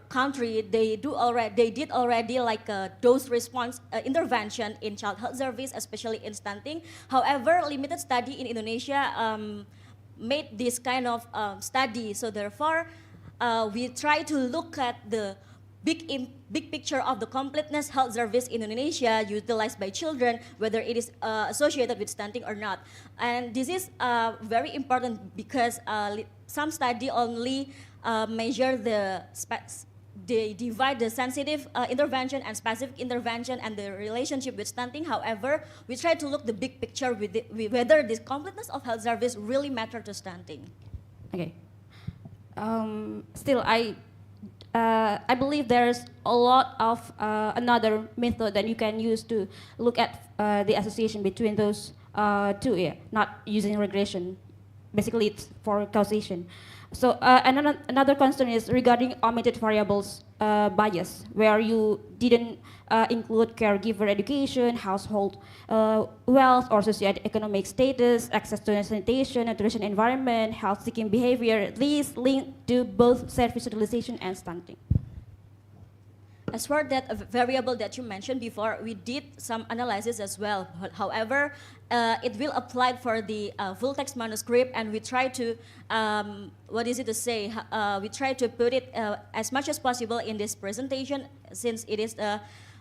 S8: countries they did already like a dose response intervention in child health service, especially in stunting. However, limited study in Indonesia made this kind of study, so therefore we try to look at the big picture of the completeness health service in Indonesia utilized by children, whether it is associated with stunting or not. And this is very important because some study only measure they divide the sensitive intervention and specific intervention and the relationship with stunting. However, we try to look the big picture with whether this completeness of health service really matter to stunting.
S3: Okay. Still, I believe there's a lot of another method that you can use to look at the association between those two, not using regression. Basically, it's for causation. So another concern is regarding omitted variables bias, where you didn't include caregiver education, household wealth or socioeconomic status, access to sanitation, nutrition environment, health-seeking behavior. These link to both service utilization and stunting.
S8: As for that variable that you mentioned before, we did some analysis as well. However, it will apply for the full text manuscript, and we try to, we try to put it as much as possible in this presentation, since it is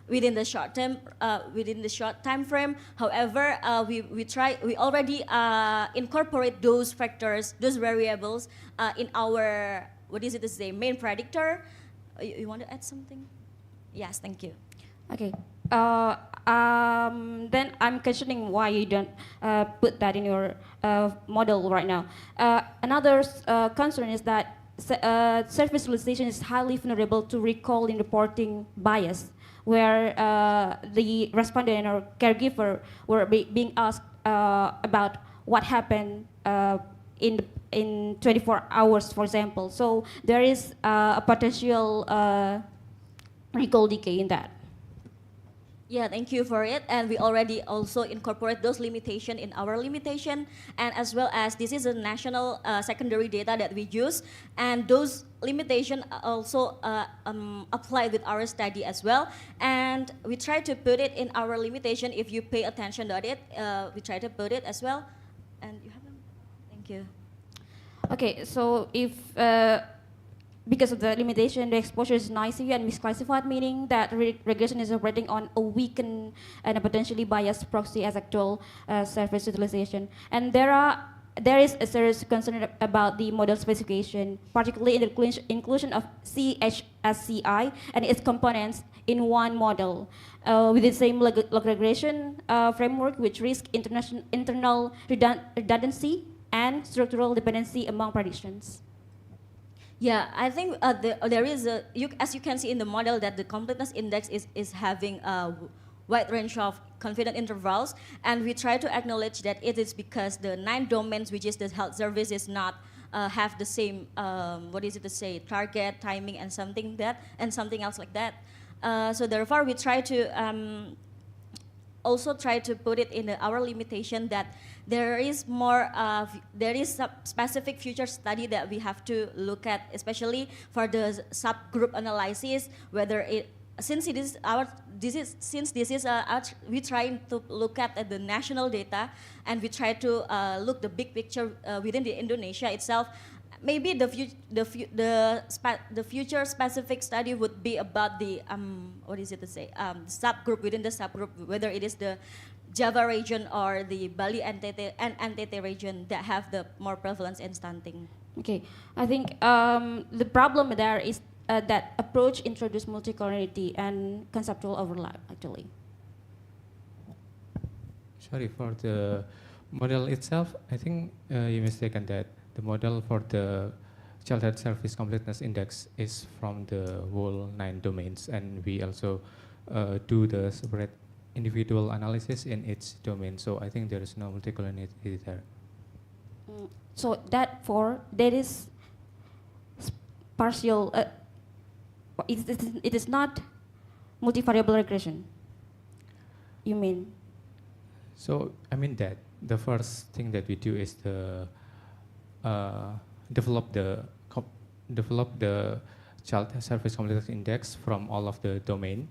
S8: within the short time frame. However, we already incorporate those factors, those variables in our, main predictor. You want to add something? Yes, thank you.
S3: Okay. Then I'm questioning why you don't put that in your model right now. Another concern is that service utilization is highly vulnerable to recall in reporting bias, where the respondent or caregiver were being asked about what happened in 24 hours, for example. So there is a potential recall decay in that.
S8: Yeah, thank you for it. And we already also incorporate those limitations in our limitation, and as well as this is a national secondary data that we use, and those limitations also apply with our study as well. And we try to put it in our limitation. If you pay attention to it, we try to put it as well. And you have them? Thank you.
S3: Okay, so if because of the limitation, the exposure is noisy and misclassified, meaning that regression is operating on a weakened and a potentially biased proxy as actual surface utilization. And there is a serious concern about the model specification, particularly in the inclusion of CHSCI and its components in one model with the same log regression framework, which risks internal redundancy and structural dependency among predictions.
S8: Yeah, I think there is as you can see in the model, that the completeness index is having a wide range of confidence intervals, and we try to acknowledge that it is because the 9 domains, which is the health service, is not have the same target, timing, and something else like that. So therefore, we try to also try to put it in our limitation that there is some specific future study that we have to look at, especially for the subgroup analysis, whether it, since this is we try to look at the national data, and we try to look the big picture within the Indonesia itself. Maybe the future specific study would be about the subgroup within the subgroup, whether it is the Java region or the Bali and NTT region that have the more prevalence in stunting.
S3: Okay, I think the problem there is that approach introduced multicolority and conceptual overlap, actually.
S9: Sorry, for the model itself, I think you mistaken that the model for the child health service completeness index is from the whole 9 domains, and we also do the separate individual analysis in each domain. So I think there is no multicollinearity there.
S3: So that is partial. It is not multivariable regression. You mean?
S9: So I mean that the first thing that we do is the develop the child service complexity index from all of the domain.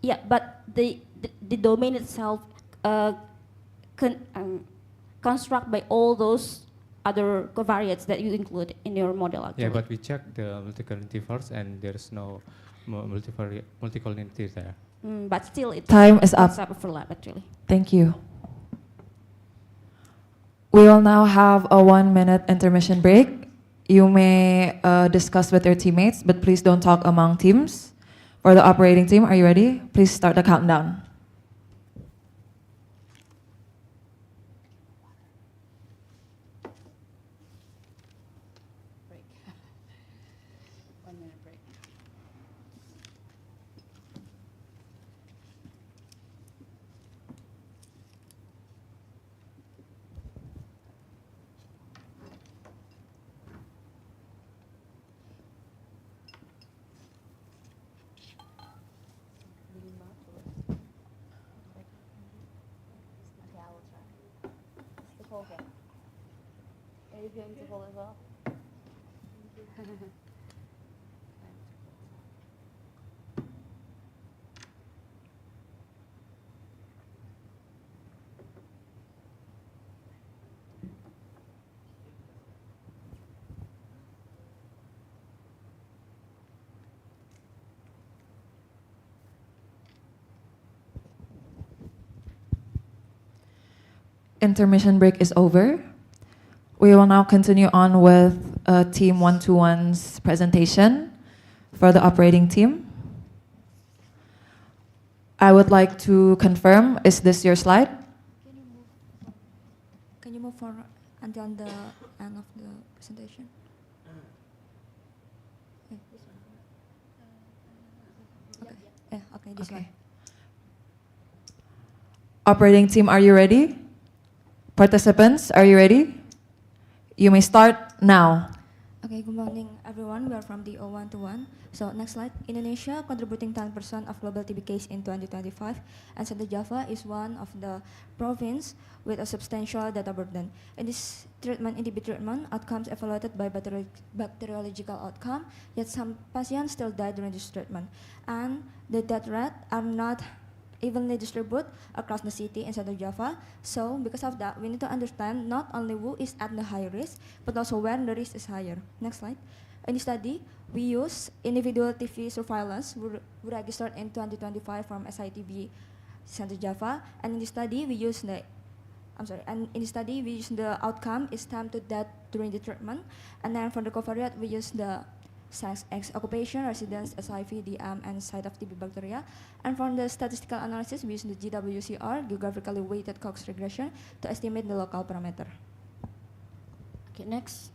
S3: Yeah, but the domain itself construct by all those other covariates that you include in your model. Actually.
S9: Yeah, but we check the multicollinearity first, and there is no multicollinearity there.
S3: But still,
S1: Time is up.
S3: It's overlap actually.
S1: Thank you. We will now have a 1-minute intermission break. You may discuss with your teammates, but please don't talk among teams. For the operating team, are you ready? Please start the countdown.
S4: Break. 1-minute break.
S3: Are you going to hold as well?
S1: Intermission break is over. We will now continue on with Team 121's presentation for the operating team. I would like to confirm, is this your slide?
S10: Can you move forward until the end of the presentation? Okay. Yeah, okay, this
S1: Okay.
S10: one.
S1: Operating team, are you ready? Participants, are you ready? You may start now.
S10: Okay, good morning everyone. We are from the 0121. So next slide. Indonesia contributing 10% of global TB case in 2025, and Central Java is one of the province with a substantial data burden. In this treatment, in TB treatment, outcomes evaluated by bacteriological outcome, yet some patients still die during this treatment, and the death rate are not evenly distributed across the city in Central Java. So because of that, we need to understand not only who is at the high risk, but also where the risk is higher. Next slide. In the study, we use individual TV surveillance who registered in 2025 from SITB Central Java, and in the study we use the outcome is time to death during the treatment, and then for the covariate we use the sex, occupation, residence, SIV, DM, and site of TB bacteria. And for the statistical analysis, we use the GWCR, geographically weighted Cox regression, to estimate the local parameter.
S3: Okay, next.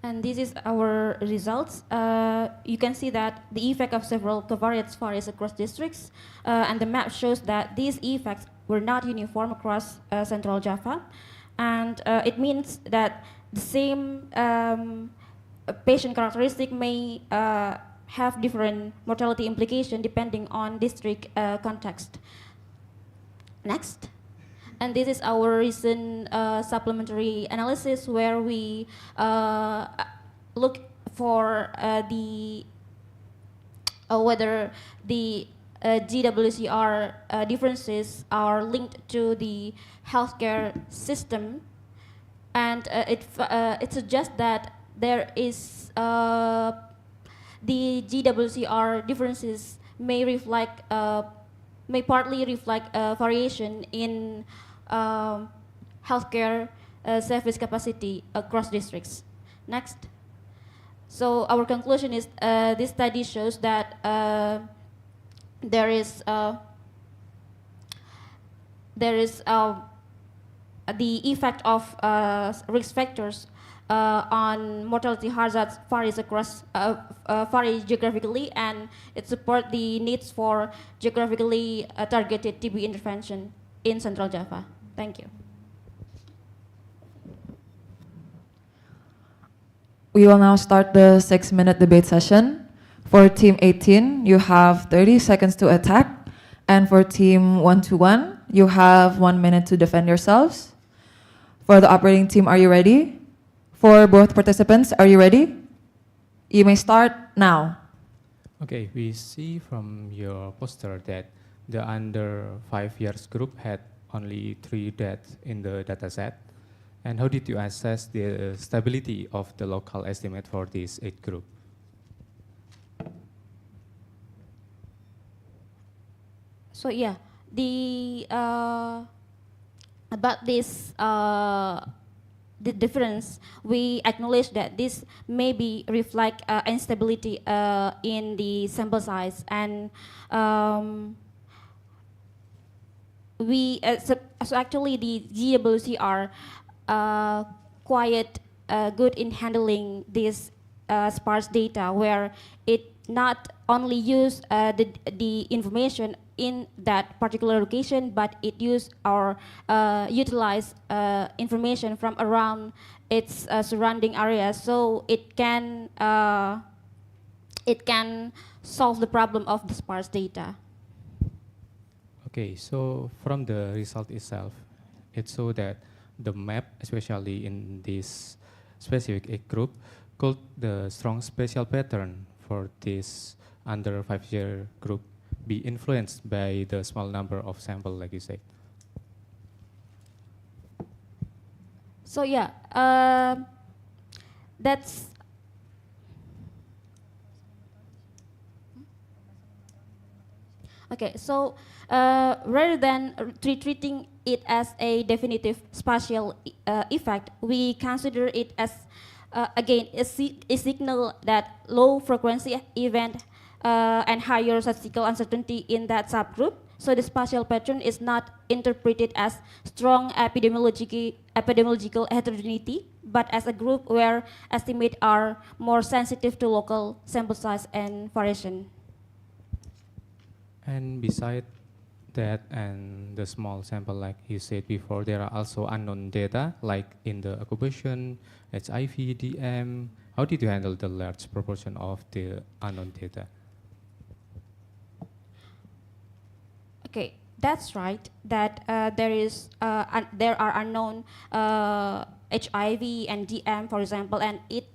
S3: And this is our results. You can see that the effect of several covariates varies across districts, and the map shows that these effects were not uniform across Central Java, and it means that the same patient characteristic may have different mortality implication depending on district context. Next. And this is our recent supplementary analysis where we look for whether the GWCR differences are linked to the healthcare system, and it suggests that there is the GWCR differences may reflect may partly reflect variation in healthcare service capacity across districts. Next. So our conclusion is this study shows that there is the effect of risk factors on mortality hazards varies across vary geographically, and it supports the needs for geographically targeted TB intervention in Central Java. Thank you.
S1: We will now start the 6-minute debate session. For Team 18, you have 30 seconds to attack, and for Team 121, you have 1 minute to defend yourselves. For the operating team, are you ready? For both participants, are you ready? You may start now.
S9: Okay, we see from your poster that the under 5 years group had only 3 deaths in the dataset. And how did you assess the stability of the local estimate for this age group?
S3: So yeah, the about this the difference, we acknowledge that this maybe reflect instability in the sample size, and so actually the GWC are quite good in handling this sparse data, where it not only use the information in that particular location, but it use or utilize information from around its surrounding areas, so it can solve the problem of the sparse data.
S9: Okay, so from the result itself, it showed that the map, especially in this specific age group, could the strong spatial pattern for this under 5-year group be influenced by the small number of sample, like you said?
S3: So yeah, that's okay. So rather than treating it as a definitive spatial effect, we consider it as again a signal that low frequency event and higher statistical uncertainty in that subgroup. So the spatial pattern is not interpreted as strong epidemiological heterogeneity, but as a group where estimates are more sensitive to local sample size and variation.
S9: And beside that and the small sample, like you said before, there are also unknown data, like in the occupation, HIV, DM. How did you handle the large proportion of the unknown data?
S3: Okay, that's right. That there are unknown HIV and DM, for example, and it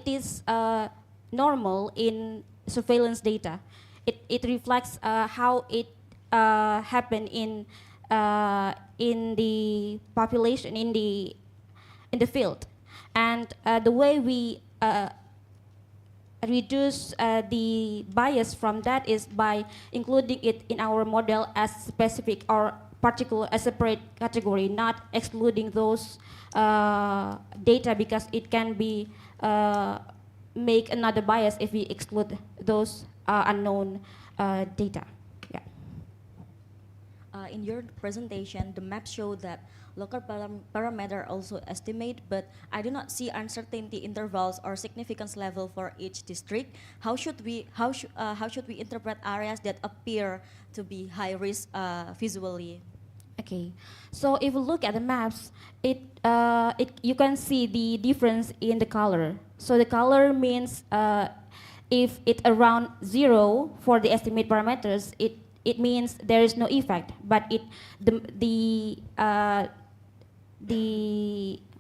S3: is normal in surveillance data. It reflects how it happened in the population in the field, and the way we reduce the bias from that is by including it in our model as specific or particular, a separate category, not excluding those data, because it can be make another bias if we exclude those unknown data. Yeah.
S8: In your presentation, the map showed that local parameter also estimate, but I do not see uncertainty intervals or significance level for each district. How should we interpret areas that appear to be high risk visually?
S3: Okay, so if you look at the maps, you can see the difference in the color. So the color means if it's around 0 for the estimate parameters, it means there is no effect. But the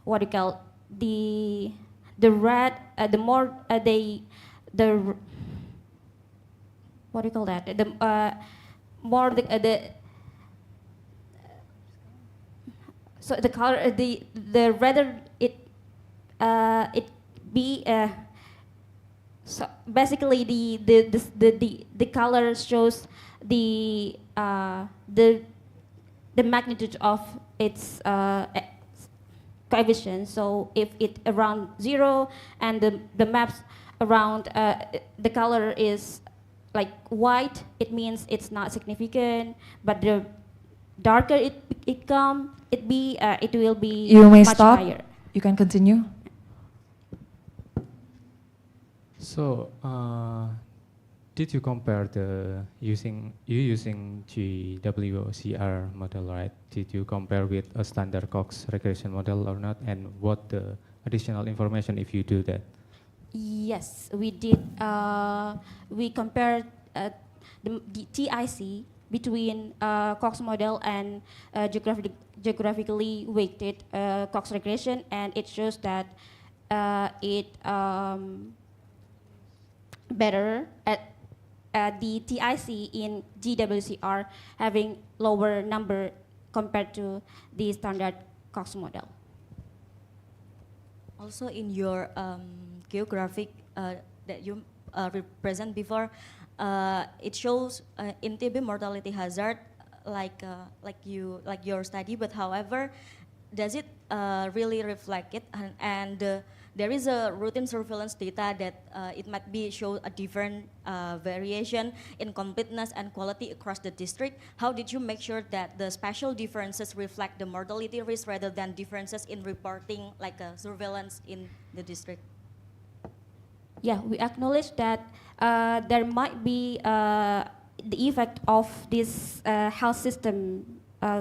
S3: what do you call the red, the more the what do you call that, the more the so the color, the rather it be so basically the color shows the magnitude of its coefficient. So if it around 0 and the maps around the color is like white, it means it's not significant. But the darker it will be
S1: You may
S3: much
S1: stop.
S3: higher.
S1: You can continue.
S9: So, did you compare the using GWCR model, right? Did you compare with a standard Cox regression model or not? And what the additional information if you do that?
S3: Yes, we did. We compared the TIC between Cox model and geographically weighted Cox regression, and it shows that it better at the TIC in GWCR having lower number compared to the standard Cox model.
S8: Also, in your geographic that you represent before, it shows in TB mortality hazard like your study. But however, does it really reflect it? And there is a routine surveillance data that it might be show a different variation in completeness and quality across the district. How did you make sure that the spatial differences reflect the mortality risk rather than differences in reporting like surveillance in the district?
S3: Yeah, we acknowledge that there might be the effect of this health system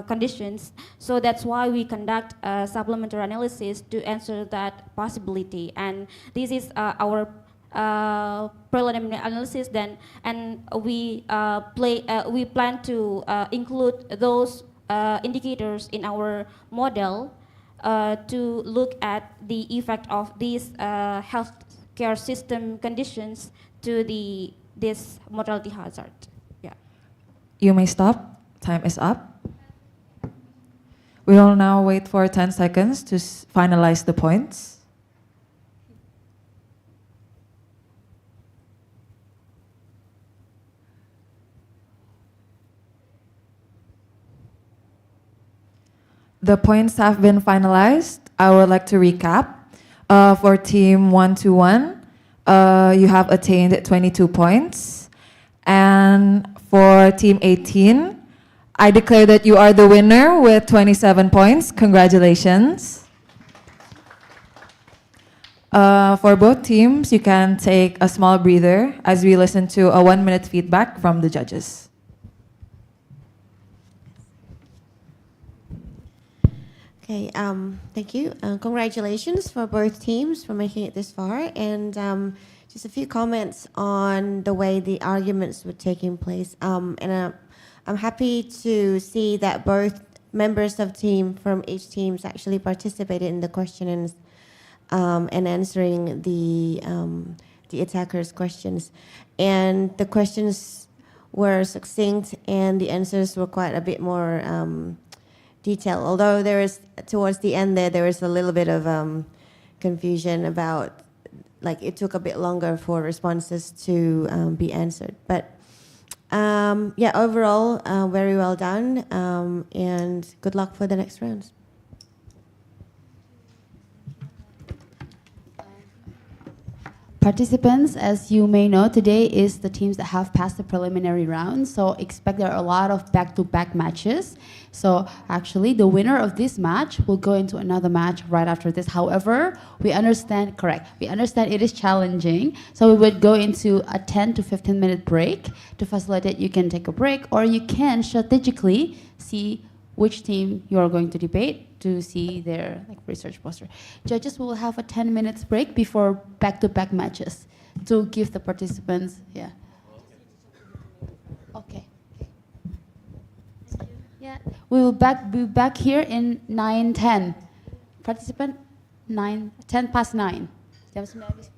S3: conditions. So that's why we conduct supplementary analysis to answer that possibility. And this is our preliminary analysis then, and we plan to include those indicators in our model to look at the effect of these healthcare system conditions to this mortality hazard. Yeah.
S1: You may stop. Time is up. We will now wait for 10 seconds to finalize the points. The points have been finalized. I would like to recap. For team 121, you have attained 22 points. And for team 18, I declare that you are the winner with 27 points. Congratulations. For both teams, you can take a small breather as we listen to a 1-minute feedback from the judges.
S11: Okay, thank you. Congratulations for both teams for making it this far. And just a few comments on the way the arguments were taking place. I'm happy to see that both members of team from each teams actually participated in the questions and answering the attackers' questions. And the questions were succinct and the answers were quite a bit more detailed. Although there is, towards the end there was a little bit of confusion about, like, it took a bit longer for responses to be answered. But yeah, overall, very well done, and good luck for the next rounds.
S12: Participants, as you may know, today is the teams that have passed the preliminary round, so expect there are a lot of back-to-back matches. So actually, the winner of this match will go into another match right after this. However, we understand it is challenging, so we would go into a 10 to 15 minute break. To facilitate, you can take a break, or you can strategically see which team you are going to debate to see their research poster. Judges will have a 10 minutes break before back-to-back matches to give the participants, yeah. Okay. Yeah, we will be back here in 9:10. Participant 10 past 9. Jam 9:10.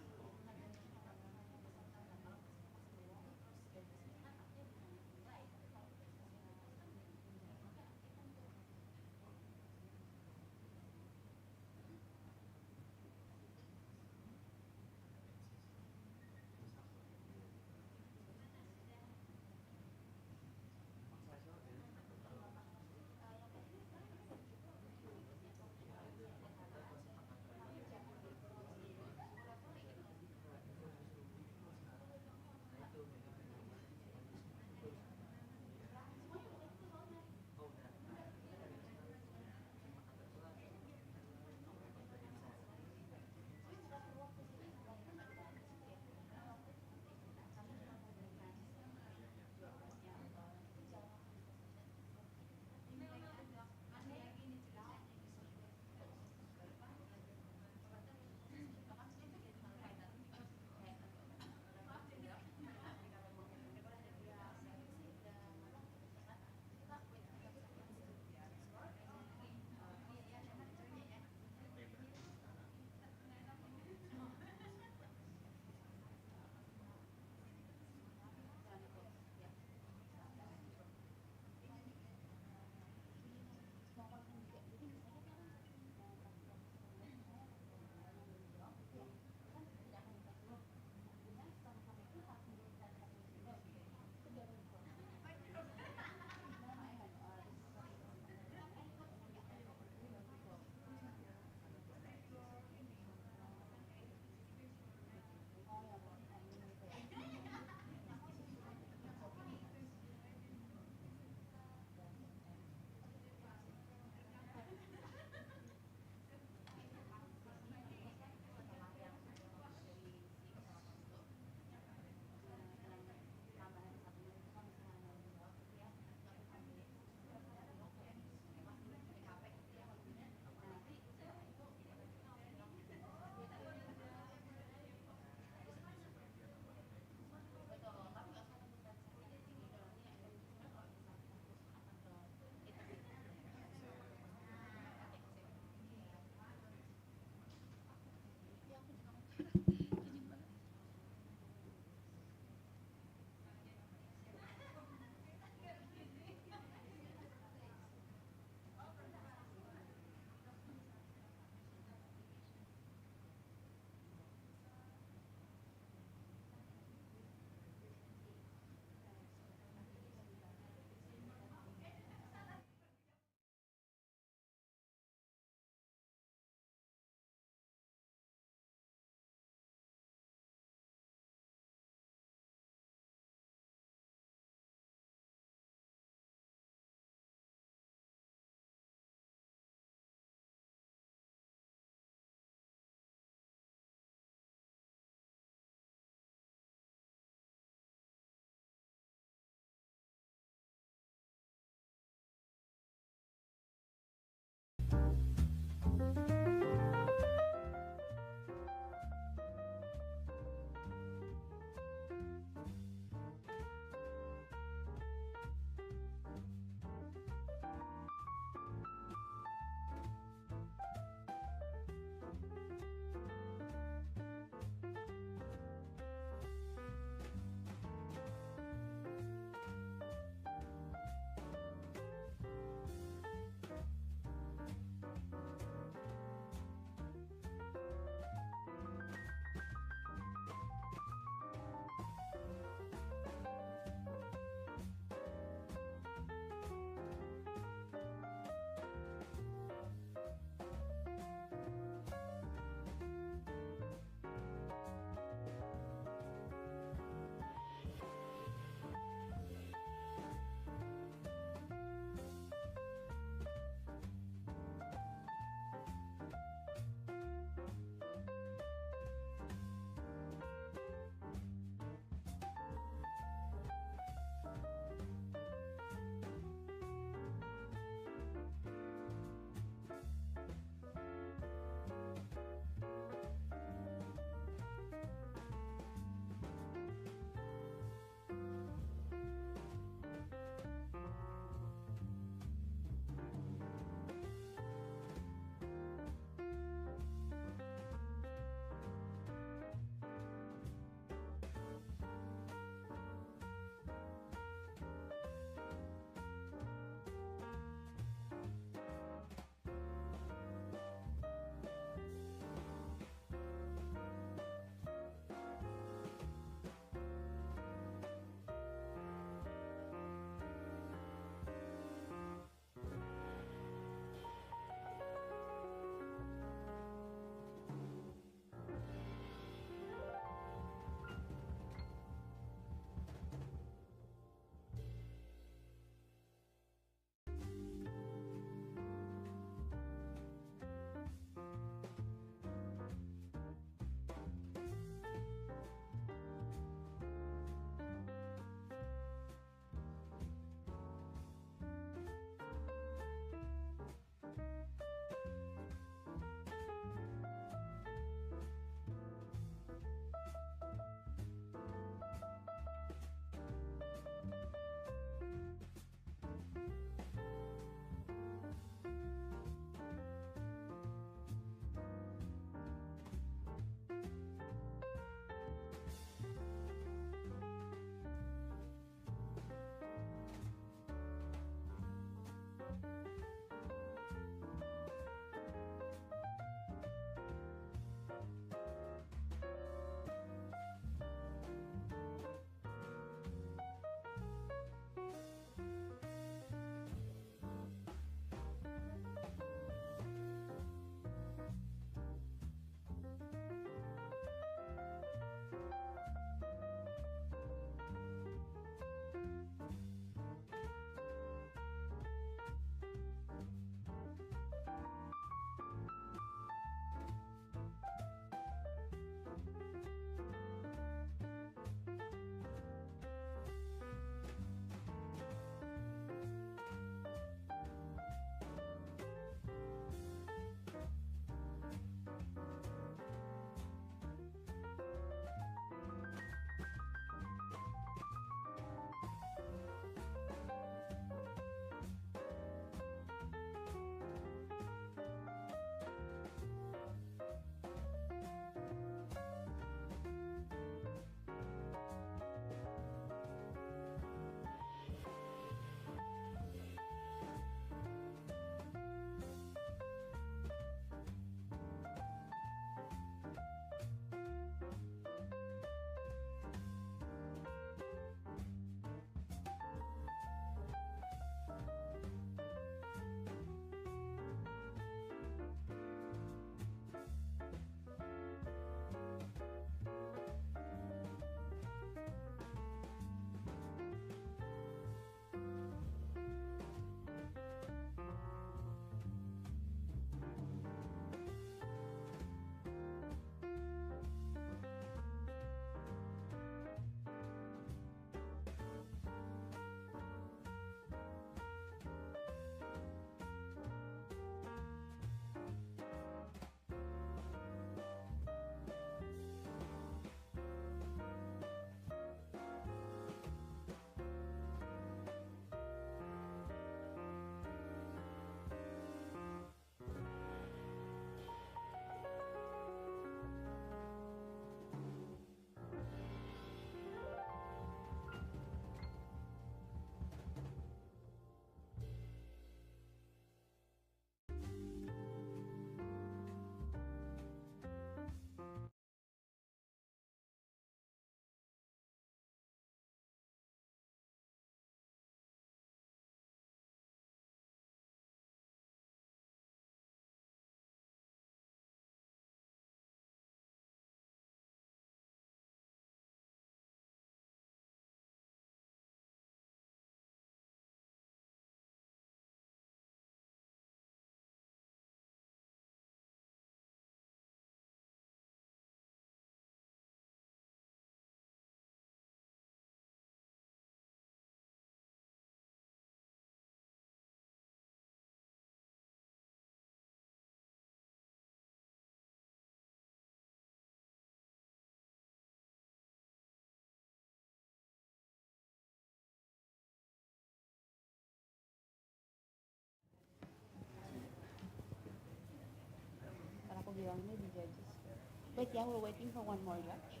S12: Wait, yeah, we're waiting for one more judge.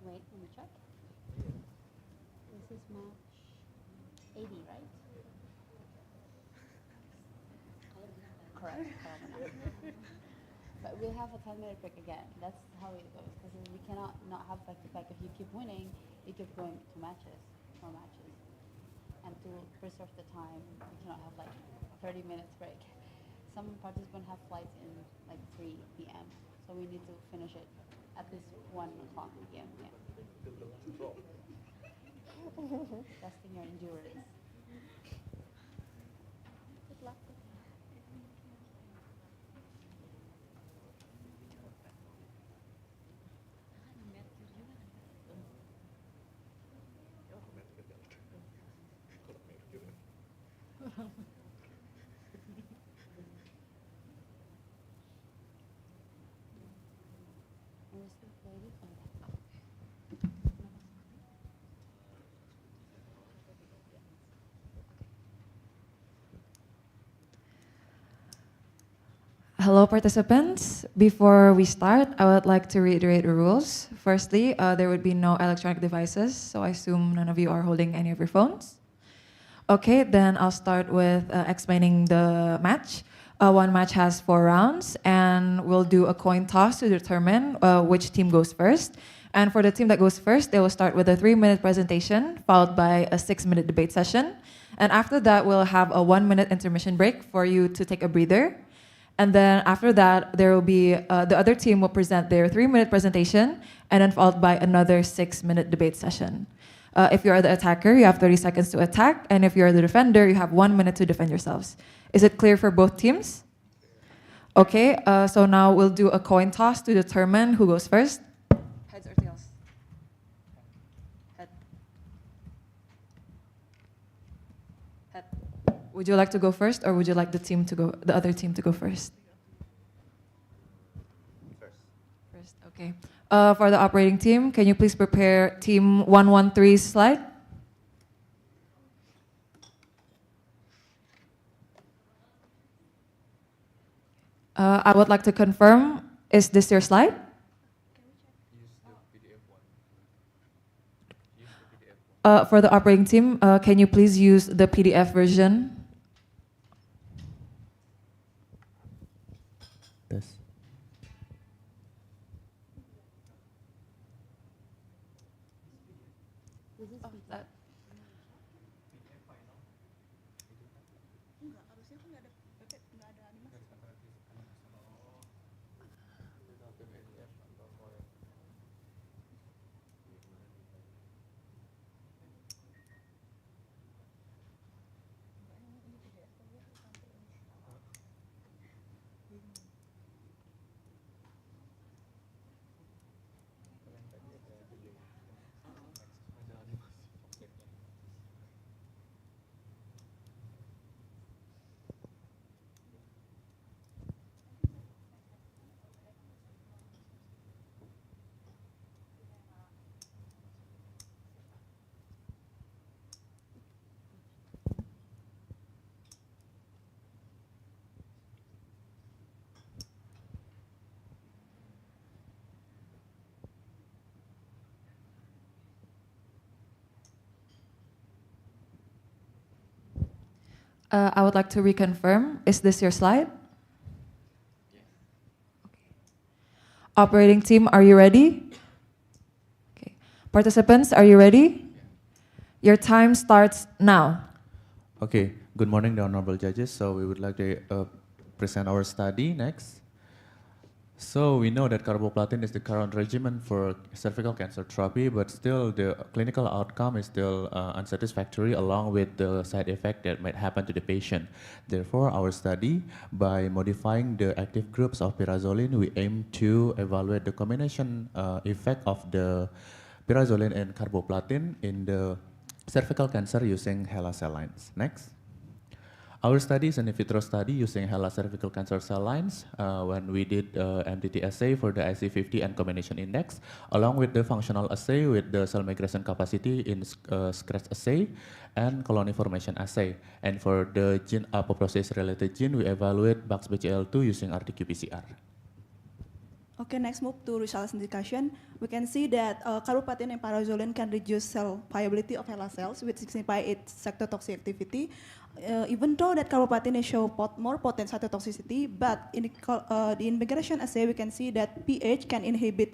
S12: Wait, let me check. This is match 80, right? Correct. But we'll have a 10-minute break again. That's how it goes. Because we cannot not have back-to-back. If you keep winning, you keep going to matches, more matches. And to preserve the time, we cannot have like 30 minutes break. Some participants have flights in like 3 p.m. So we need to finish it at least 1 o'clock p.m. Yeah. Testing your endurance. Good luck. We're still waiting for that.
S1: Hello, participants. Before we start, I would like to reiterate the rules. Firstly, there would be no electronic devices, so I assume none of you are holding any of your phones. Okay, then I'll start with explaining the match. One match has 4 rounds, and we'll do a coin toss to determine which team goes first. And for the team that goes first, they will start with a 3-minute presentation, followed by a 6-minute debate session. And after that, we'll have a 1-minute intermission break for you to take a breather. And then after that, there will be the other team will present their 3-minute presentation, and then followed by another 6-minute debate session. If you are the attacker, you have 30 seconds to attack, and if you are the defender, you have 1 minute to defend yourselves. Is it clear for both teams? Okay, so now we'll do a coin toss to determine who goes first. Heads or tails? Head. Head. Would you like to go first, or would you like the other team to go first? First, okay. For the operating team, can you please prepare team 113's slide? I would like to confirm, is this your slide? For the operating team, can you please use the PDF version?
S7: This.
S1: I would like to reconfirm, is this your slide? Yes. Okay. Operating team, are you ready? Okay. Participants, are you ready? Your time starts now.
S13: Okay, good morning, the honorable judges. So we would like to present our study next. So we know that carboplatin is the current regimen for cervical cancer therapy, but still the clinical outcome is still unsatisfactory along with the side effect that might happen to the patient. Therefore, our study, by modifying the active groups of pyrazoline, we aim to evaluate the combination effect of the pyrazoline and carboplatin in the cervical cancer using HeLa cell lines. Next. Our study is an in vitro study using HeLa cervical cancer cell lines when we did MTT assay for the IC50 and combination index, along with the functional assay with the cell migration capacity in scratch assay and colony formation assay. And for the gene apoptosis related gene, we evaluate BAX-BCL2 using RT-qPCR.
S14: Okay, next move to results indication. We can see that carboplatin and pyrazoline can reduce cell viability of HeLa cells, which signifies its cytotoxic activity. Even though that carboplatin show more potent cytotoxicity, but in the migration assay, we can see that pH can inhibit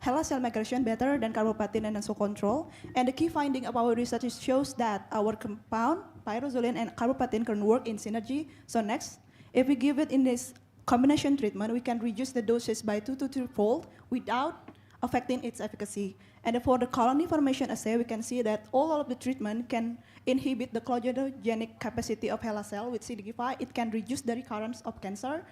S14: HeLa cell migration better than carboplatin and also control. And the key finding of our research shows that our compound, pyrazoline and carboplatin, can work in synergy. So next, if we give it in this combination treatment, we can reduce the doses by 2 to 3-fold without affecting its efficacy. And for the colony formation assay, we can see that all of the treatment can inhibit the clonogenic capacity of HeLa cell, which signifies it can reduce the recurrence of cancer.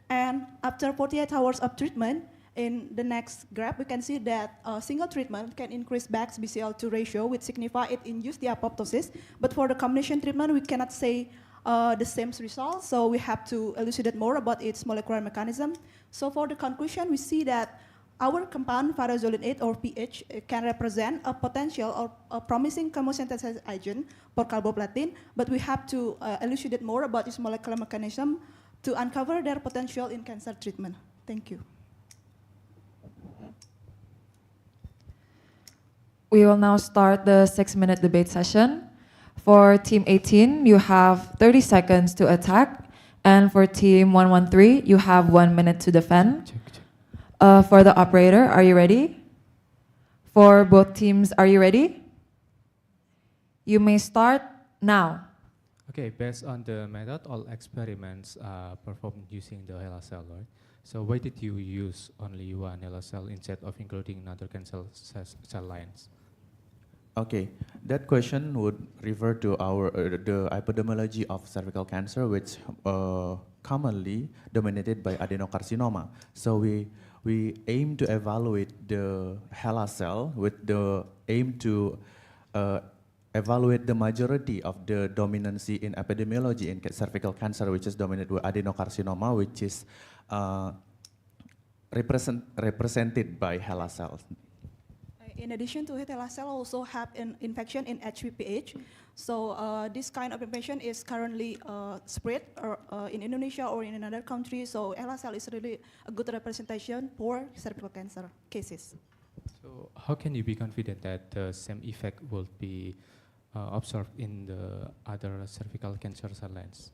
S14: And after 48 hours of treatment, in the next graph, we can see that a single treatment can increase BAX-BCL2 ratio, which signifies it induced the apoptosis. But for the combination treatment, we cannot say the same result, so we have to elucidate more about its molecular mechanism. So for the conclusion, we see that our compound pyrazoline 8 or PH can represent a potential or a promising chemosynthesis agent for carboplatin, but we have to elucidate more about its molecular mechanism to uncover their potential in cancer treatment. Thank you.
S1: We will now start the 6-minute debate session. For Team 18, you have 30 seconds to attack, and for Team 113, you have 1 minute to defend. For the operator, are you ready? For both teams, are you ready? You may start now.
S9: Okay, based on the method, all experiments are performed using the HeLa cell, right? So why did you use only one HeLa cell instead of including another cancer cell lines?
S13: Okay, that question would refer to our the epidemiology of cervical cancer, which commonly dominated by adenocarcinoma. So we aim to evaluate the HeLa cell with the aim to evaluate the majority of the dominancy in epidemiology in cervical cancer, which is dominated by adenocarcinoma, which is represented by HeLa cells.
S14: In addition to it, HeLa cell also have an infection in HPPH. So this kind of infection is currently spread in Indonesia or in another country. So HeLa cell is really a good representation for cervical cancer cases.
S9: So how can you be confident that the same effect will be observed in the other cervical cancer cell lines?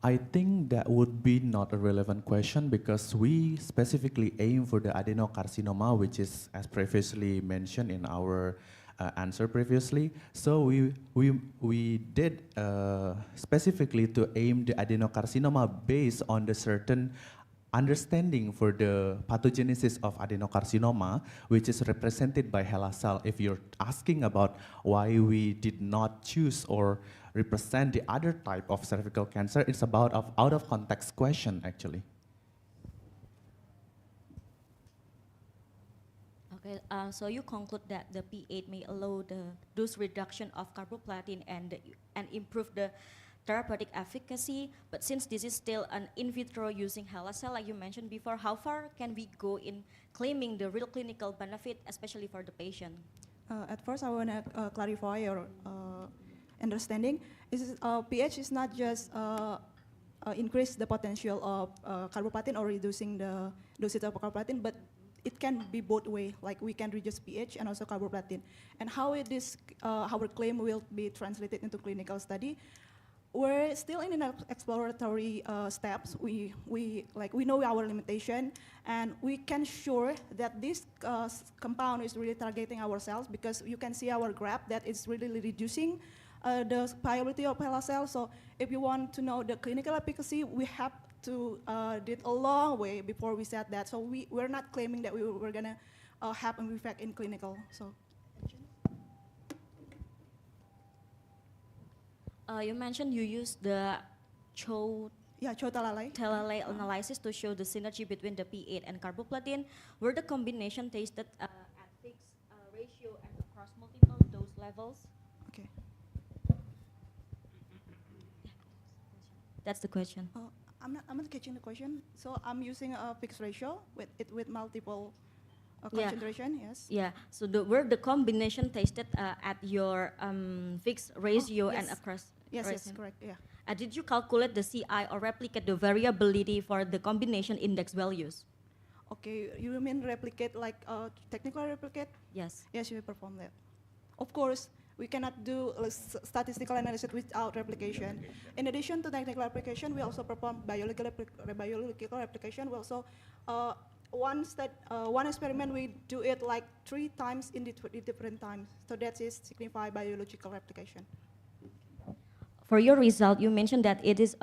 S13: I think that would be not a relevant question because we specifically aim for the adenocarcinoma, which is as previously mentioned in our answer previously. So we did specifically to aim the adenocarcinoma based on the certain understanding for the pathogenesis of adenocarcinoma, which is represented by HeLa cell. If you're asking about why we did not choose or represent the other type of cervical cancer, it's about out of context question actually.
S8: Okay, so you conclude that the P8 may allow the dose reduction of carboplatin and improve the therapeutic efficacy, but since this is still an in vitro using HeLa cell, like you mentioned before, how far can we go in claiming the real clinical benefit, especially for the patient?
S14: At first, I want to clarify your understanding. pH is not just increase the potential of carboplatin or reducing the dosage of carboplatin, but it can be both way. Like we can reduce pH and also carboplatin. And how our claim will be translated into clinical study? We're still in an exploratory steps. We know our limitation, and we can sure that this compound is really targeting our cells because you can see our graph that it's really reducing the viability of HeLa cells. So if you want to know the clinical efficacy, we have to did a long way before we said that. So we're not claiming that we're gonna have an effect in clinical. So.
S8: You mentioned you used the CHO Telalay analysis to show the synergy between the P8 and carboplatin. Were the combination tested at fixed ratio and across multiple dose levels?
S14: Okay.
S8: That's the question.
S14: I'm not catching the question. So I'm using a fixed ratio with multiple concentration. Yes.
S8: Yeah. So were the combination tested at your fixed ratio
S14: yes.
S8: and across?
S14: Yes, yes, correct. Yeah.
S8: Did you calculate the CI or replicate the variability for the combination index values?
S14: Okay, you mean replicate like technical replicate?
S8: Yes.
S14: Yes, we perform that. Of course, we cannot do statistical analysis without replication. In addition to technical application, we also perform biological replication. We also one experiment we do it like 3 times in different times. So that is signify biological replication.
S8: For your result, you mentioned that it is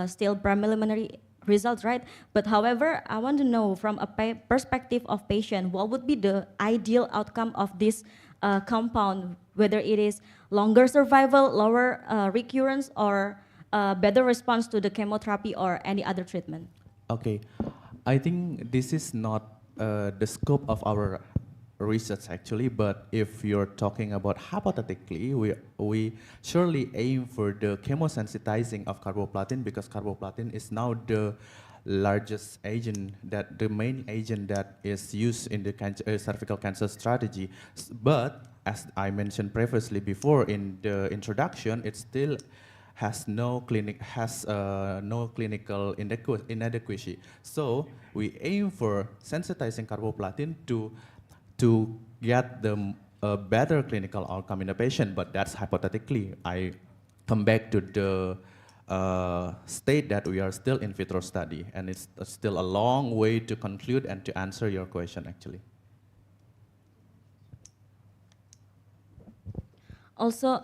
S8: still preliminary results, right? But however, I want to know from a perspective of patient, what would be the ideal outcome of this compound, whether it is longer survival, lower recurrence, or better response to the chemotherapy or any other treatment?
S13: Okay, I think this is not the scope of our research actually, but if you're talking about hypothetically, we surely aim for the chemosensitizing of carboplatin, because carboplatin is now the largest agent, the main agent that is used in the cervical cancer strategy. But as I mentioned previously before in the introduction, it still has no clinical inadequacy. So we aim for sensitizing carboplatin to get the better clinical outcome in the patient, but that's hypothetically. I come back to the state that we are still in vitro study, and it's still a long way to conclude and to answer your question actually.
S8: Also,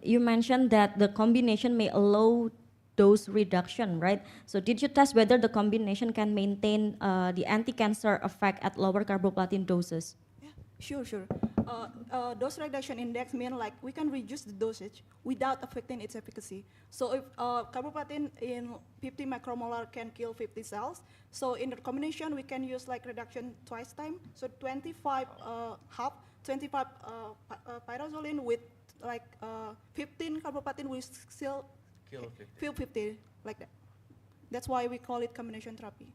S8: you mentioned that the combination may allow dose reduction, right? So did you test whether the combination can maintain the anti-cancer effect at lower carboplatin doses?
S14: Sure. Dose reduction index mean like we can reduce the dosage without affecting its efficacy. So if carboplatin in 50 micromolar can kill 50 cells, so in the combination we can use like reduction twice time. So 25 pyrazoline with like 15 carboplatin will still kill 50 like that. That's why we call it combination therapy.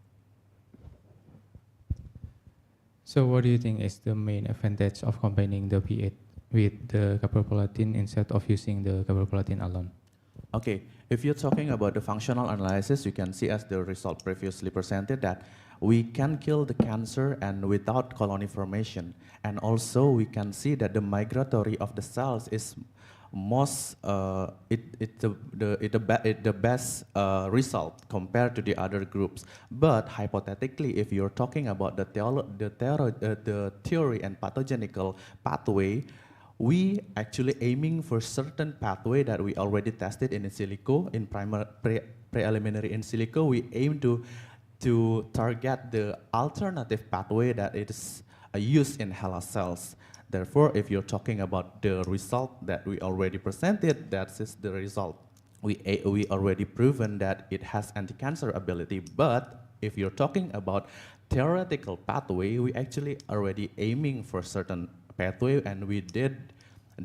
S9: So what do you think is the main advantage of combining the P8 with the carboplatin instead of using the carboplatin alone?
S13: Okay, if you're talking about the functional analysis, you can see as the result previously presented that we can kill the cancer and without colony formation. And also we can see that the migratory of the cells is most the best result compared to the other groups. But hypothetically, if you're talking about the theory and pathogenical pathway, we actually aiming for certain pathway that we already tested in silico, in preliminary in silico. We aim to target the alternative pathway that is used in HeLa cells. Therefore, if you're talking about the result that we already presented, that is the result. We already proven that it has anti-cancer ability, but if you're talking about theoretical pathway, we actually already aiming for certain pathway, and we did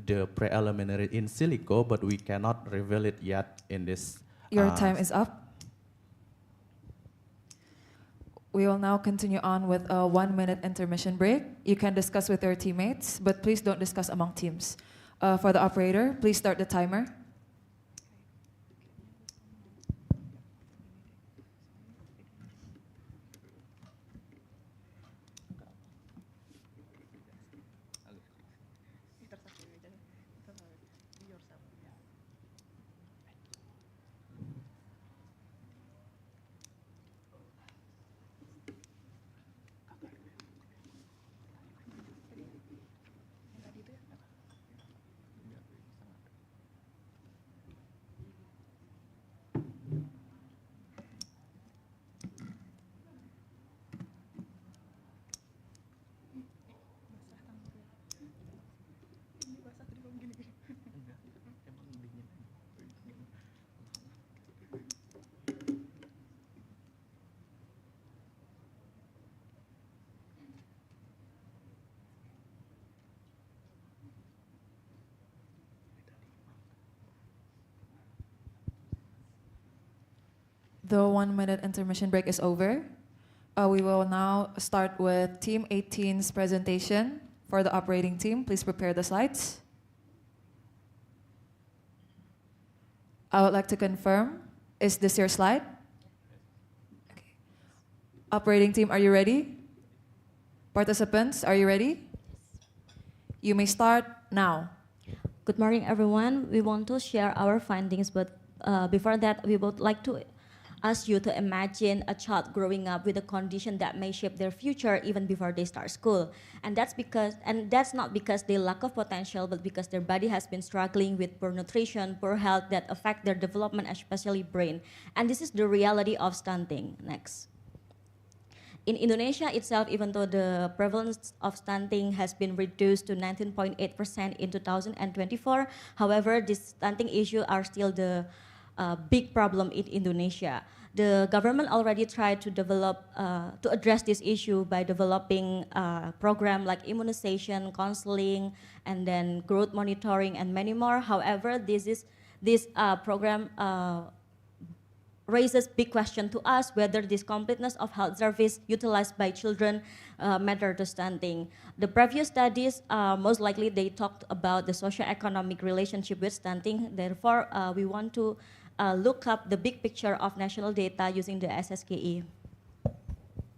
S13: the preliminary in silico, but we cannot reveal it yet in this.
S1: Your time is up. We will now continue on with a 1-minute intermission break. You can discuss with your teammates, but please don't discuss among teams. For the operator, please start the timer. The 1 minute intermission break is over. We will now start with Team 18's presentation. For the operating team, please prepare the slides. I would like to confirm, is this your slide? Okay. Operating team, are you ready? Participants, are you ready? You may start now.
S8: Good morning, everyone. We want to share our findings, but before that, we would like to ask you to imagine a child growing up with a condition that may shape their future even before they start school. And that's not because they lack of potential, but because their body has been struggling with poor nutrition, poor health that affect their development, especially brain. And this is the reality of stunting. Next. In Indonesia itself, even though the prevalence of stunting has been reduced to 19.8% in 2024, however, this stunting issue are still the big problem in Indonesia. The government already tried to develop, to address this issue by developing a program like immunization, counseling, and then growth monitoring, and many more. However, this program raises big question to us whether this completeness of health service utilized by children matter to stunting. The previous studies, most likely they talked about the socio-economic relationship with stunting. Therefore, we want to look up the big picture of national data using the SSKE.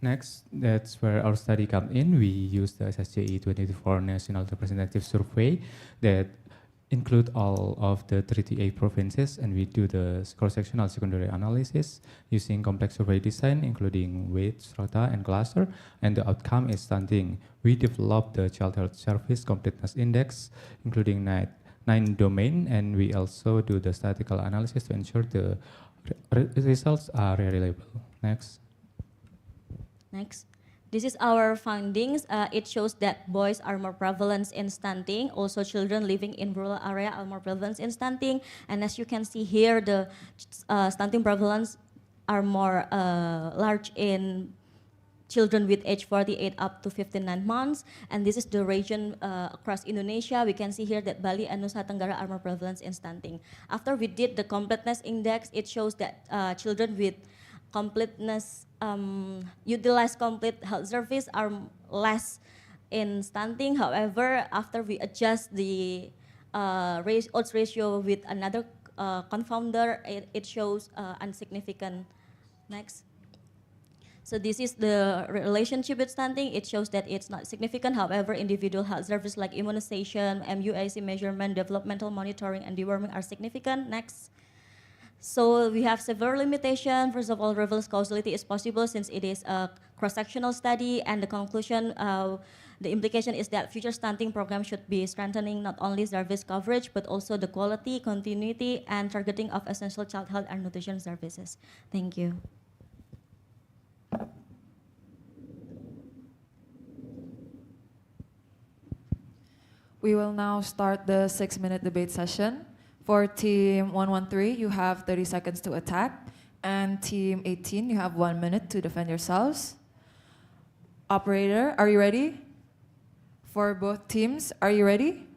S9: Next, that's where our study comes in. We use the SSJE 2024 National Representative Survey that include all of the 38 provinces, and we do the cross-sectional secondary analysis using complex survey design, including weight, strata, and cluster, and the outcome is stunting. We developed the Child Health Service Completeness Index, including 9 domain, and we also do the statistical analysis to ensure the results are reliable. Next.
S8: Next. This is our findings. It shows that boys are more prevalent in stunting. Also, children living in rural area are more prevalent in stunting. And as you can see here, the stunting prevalence are more large in children with age 48 up to 59 months. And this is the region across Indonesia. We can see here that Bali and Nusa Tenggara are more prevalent in stunting. After we did the completeness index, it shows that children with completeness, utilized complete health service are less in stunting. However, after we adjust the odds ratio with another confounder, it shows insignificant. Next. So this is the relationship with stunting. It shows that it's not significant. However, individual health services like immunization, MUAC measurement, developmental monitoring, and deworming are significant. Next. So we have several limitations. First of all, reverse causality is possible since it is a cross-sectional study, and the conclusion, the implication is that future stunting program should be strengthening not only service coverage, but also the quality, continuity, and targeting of essential child health and nutrition services. Thank you.
S1: We will now start the 6-minute debate session. For team 113, you have 30 seconds to attack, and team 18, you have 1 minute to defend yourselves. Operator, are you ready? For both teams, are you ready?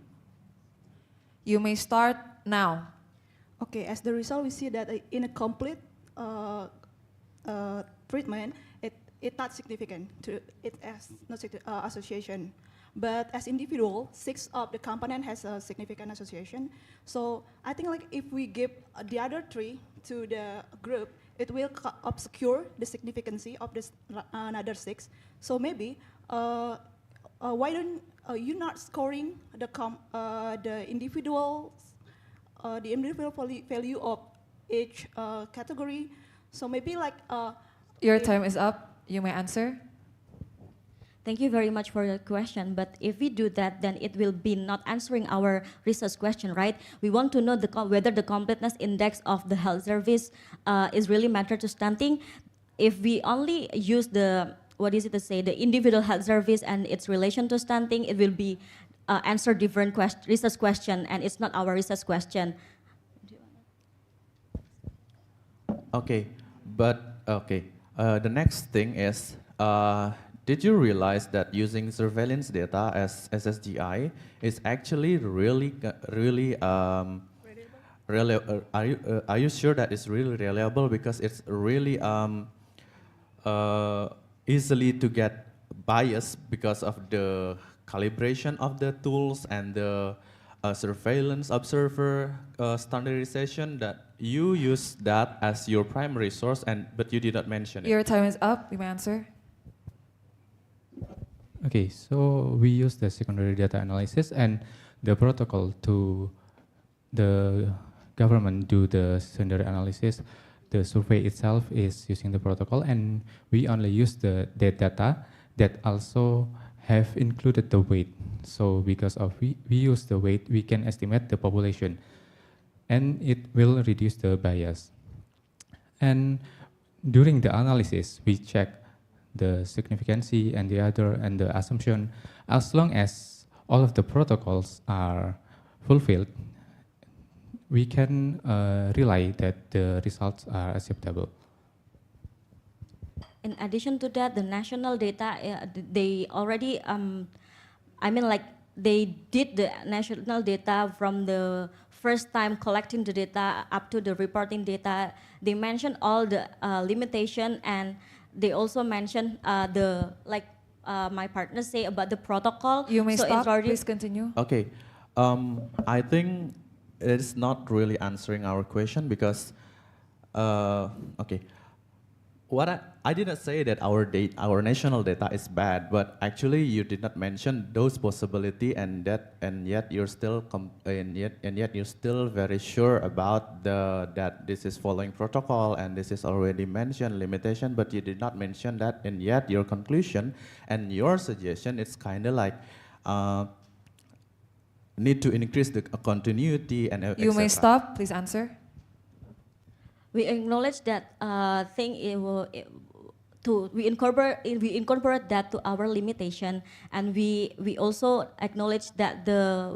S1: You may start now.
S14: Okay, as the result, we see that in a complete treatment, it's not significant. It has no association. But as individual, 6 of the component has a significant association. So I think like if we give the other 3 to the group, it will obscure the significance of this another 6. So maybe why don't you not scoring the individual value of each category? So maybe like
S1: your time is up. You may answer.
S8: Thank you very much for your question, but if we do that, then it will be not answering our research question, right? We want to know whether the completeness index of the health service is really matter to stunting. If we only use the, the individual health service and its relation to stunting, it will be answer different research question, and it's not our research question.
S13: Okay, but the next thing is, did you realize that using surveillance data as SSGI is actually really are you sure that it's really reliable? Because it's really easily to get bias because of the calibration of the tools and the surveillance observer standardization, that you use that as your primary source, but you did not mention it.
S1: Your time is up. You may answer.
S9: Okay, so we use the secondary data analysis and the protocol to the government do the secondary analysis. The survey itself is using the protocol, and we only use the data that also have included the weight. So because of we use the weight, we can estimate the population, and it will reduce the bias. And during the analysis, we check the significancy and the assumption. As long as all of the protocols are fulfilled, we can rely that the results are acceptable.
S8: In addition to that, the national data, they already, I mean, like they did the national data from the first time collecting the data up to the reporting data. They mentioned all the limitation, and they also mentioned my partners say about the protocol.
S1: You may
S8: so
S1: stop.
S8: it's already
S1: Please continue.
S13: Okay, I think it's not really answering our question because, okay, I didn't say that our national data is bad, but actually you did not mention those possibility, and yet you're still very sure about that this is following protocol and this is already mentioned limitation, but you did not mention that, and yet your conclusion and your suggestion, it's kind of like need to increase the continuity and
S1: You may stop. Please answer.
S8: We acknowledge that we incorporate that to our limitation, and we also acknowledge that the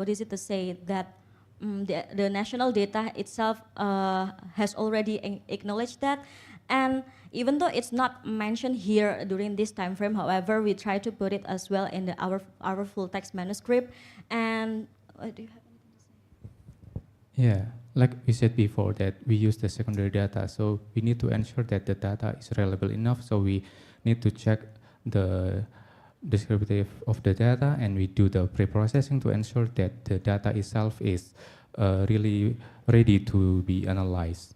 S8: national data itself has already acknowledged that, and even though it's not mentioned here during this time frame, however, we try to put it as well in our full text manuscript. And do you have anything to say?
S9: Yeah, like we said before, that we use the secondary data, so we need to ensure that the data is reliable enough. So we need to check the descriptive of the data, and we do the pre-processing to ensure that the data itself is really ready to be analyzed.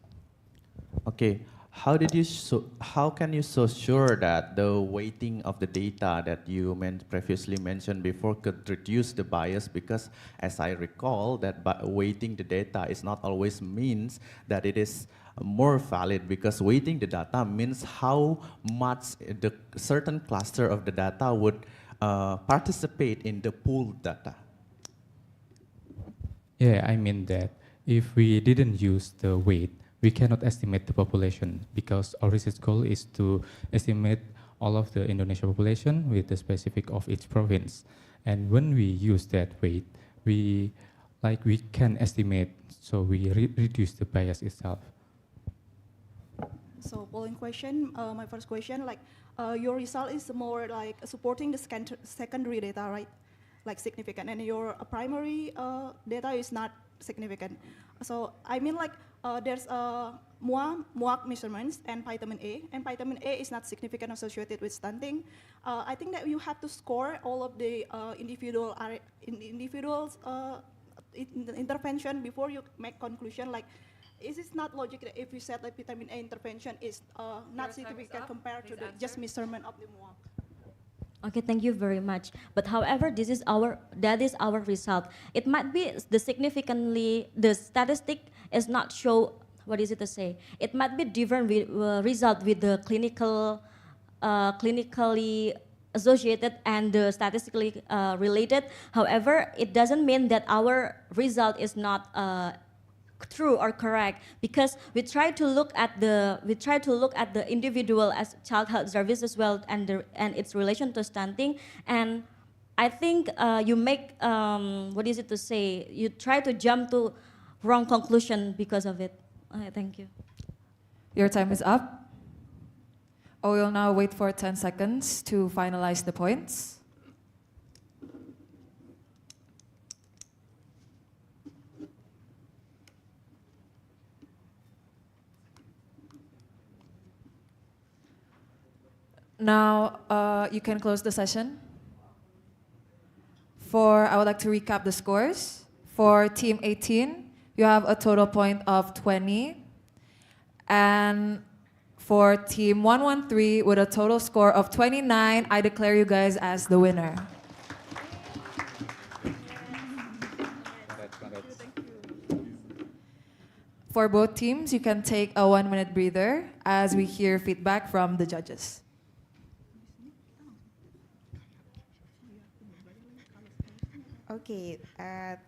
S13: Okay. How can you so sure that the weighting of the data that you previously mentioned before could reduce the bias? Because as I recall, that weighting the data is not always means that it is more valid, because weighting the data means how much the certain cluster of the data would participate in the pooled data.
S9: Yeah, I mean that if we didn't use the weight, we cannot estimate the population, because our research goal is to estimate all of the Indonesia population with the specific of each province. And when we use that weight, we can estimate, so we reduce the bias itself.
S14: So following question, my first question, your result is more like supporting the secondary data, right? Like significant, and your primary data is not significant. So I mean there's MUAC measurements and vitamin A, and vitamin A is not significant associated with stunting. I think that you have to score all of the individuals intervention before you make conclusion. Like, is it not logical if you said like vitamin A intervention is not significant compared to the just measurement of the MUAC?
S8: Okay, thank you very much. But however, that is our result. It might be the statistic is not show, it might be different result with the clinically associated and the statistically related. However, it doesn't mean that our result is not true or correct, because we try to look at the individual as child health service as well, and its relation to stunting. And I think you make you try to jump to wrong conclusion because of it. Thank you.
S1: Your time is up. We'll now wait for 10 seconds to finalize the points. Now you can close the session. I would like to recap the scores. For Team 18, you have a total point of 20. And for Team 113, with a total score of 29, I declare you guys as the winner. For both teams, you can take a 1-minute breather as we hear feedback from the judges.
S15: Okay,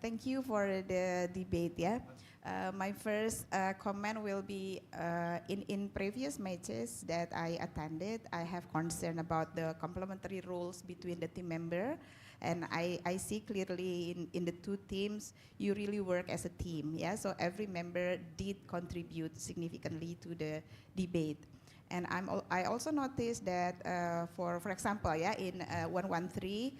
S15: thank you for the debate. Yeah, my first comment will be in previous matches that I attended, I have concern about the complementary roles between the team member, and I see clearly in the two teams you really work as a team. Yeah, so every member did contribute significantly to the debate. And I also noticed that for example, yeah, in 113,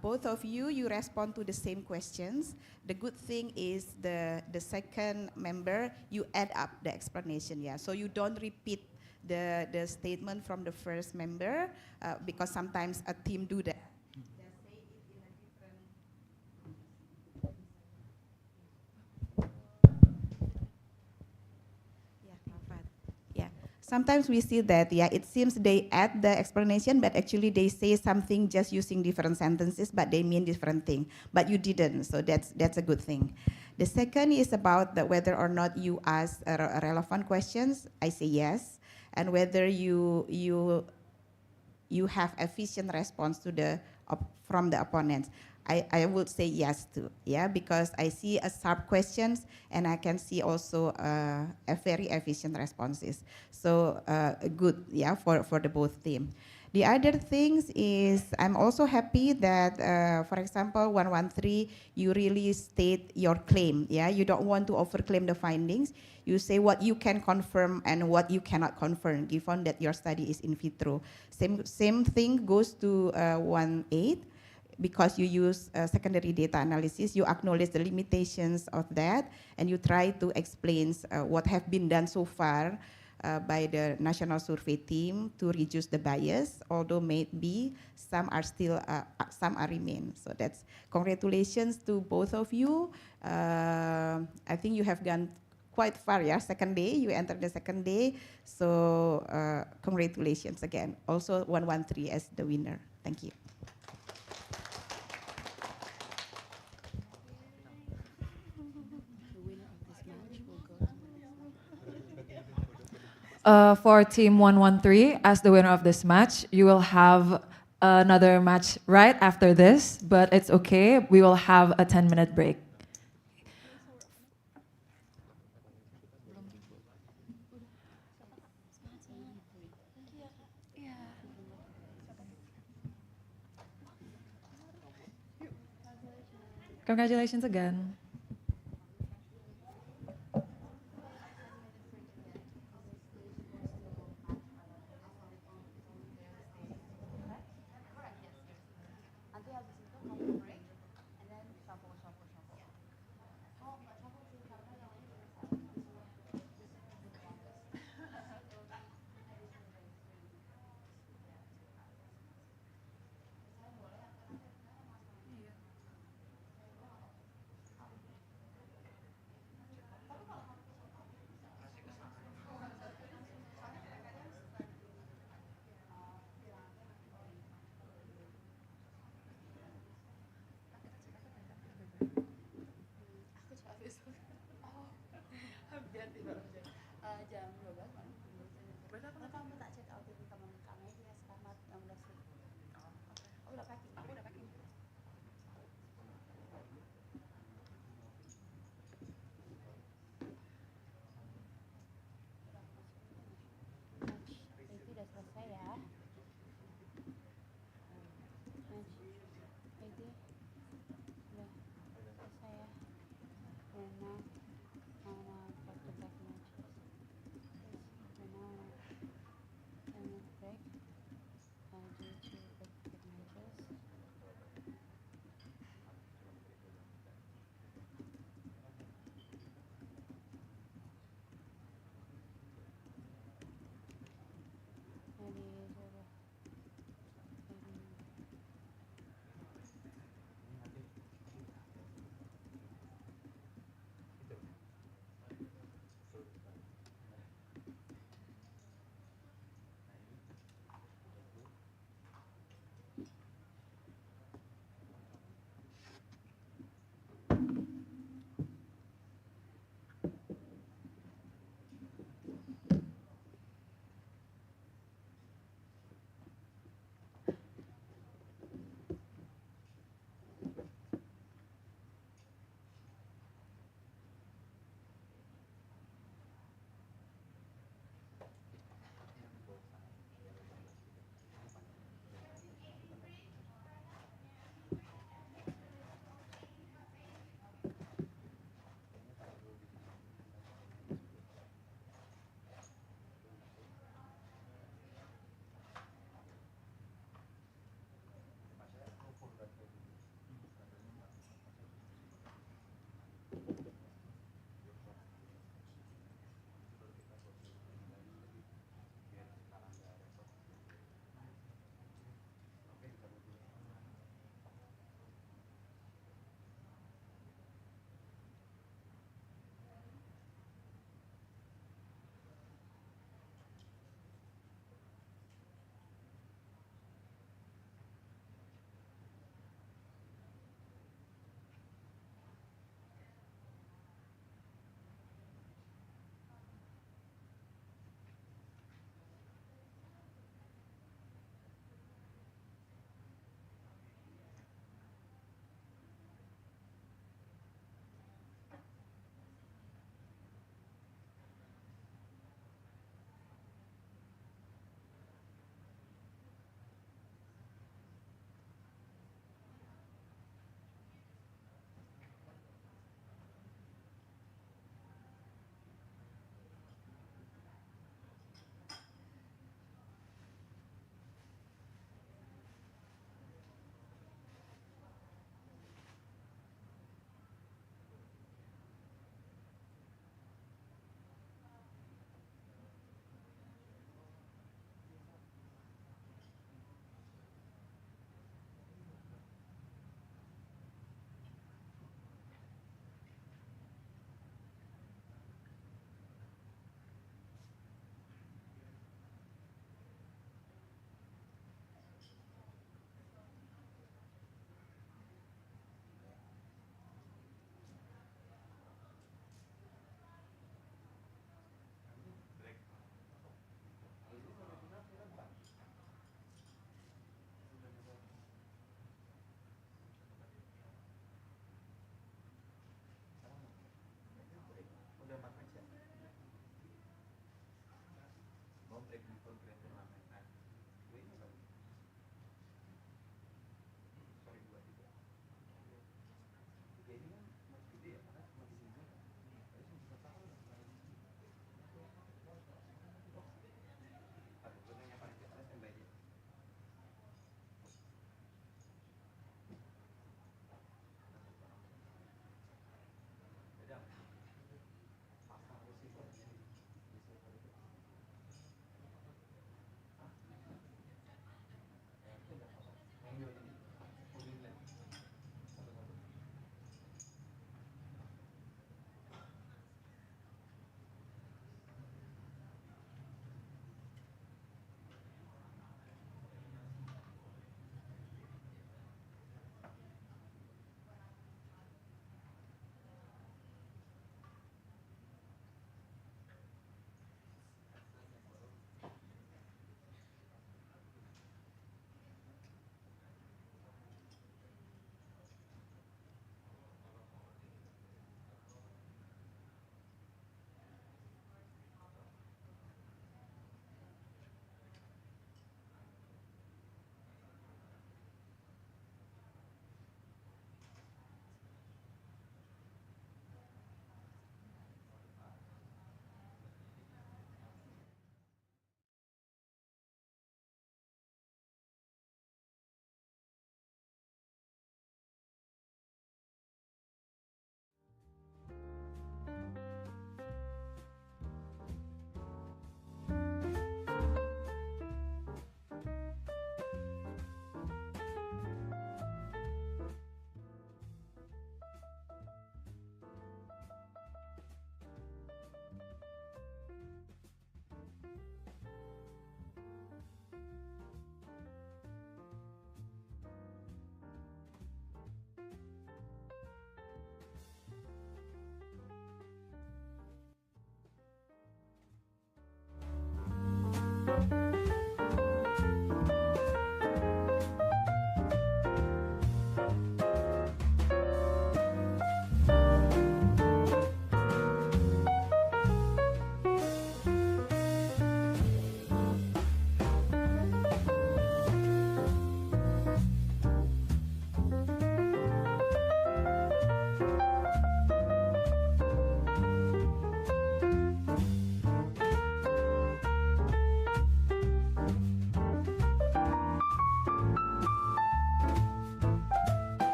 S15: both of you respond to the same questions. The good thing is the second member, you add up the explanation, yeah. So you don't repeat the statement from the first member because sometimes a team do that. Sometimes we see that, yeah, it seems they add the explanation, but actually they say something just using different sentences, but they mean different thing. But you didn't, so that's a good thing. The second is about whether or not you ask relevant questions. I say yes, and whether you have efficient response to from the opponents. I would say yes to, yeah, because I see a sharp questions and I can see also a very efficient responses. So good, yeah, for the both team. The other things is I'm also happy that, for example, 113, you really state your claim, yeah, you don't want to overclaim the findings. You say what you can confirm and what you cannot confirm, given that your study is in vitro. Same thing goes to 18. Because you use secondary data analysis, you acknowledge the limitations of that, and you try to explain what have been done so far by the national survey team to reduce the bias, although maybe some are still, some are remain. So that's congratulations to both of you. I think you have gone quite far, yeah, second day, you entered the second day. So congratulations again. Also 113 as the winner. Thank you.
S1: For Team 113, as the winner of this match, you will have another match right after this, but it's okay. We will have a 10-minute break. Congratulations again.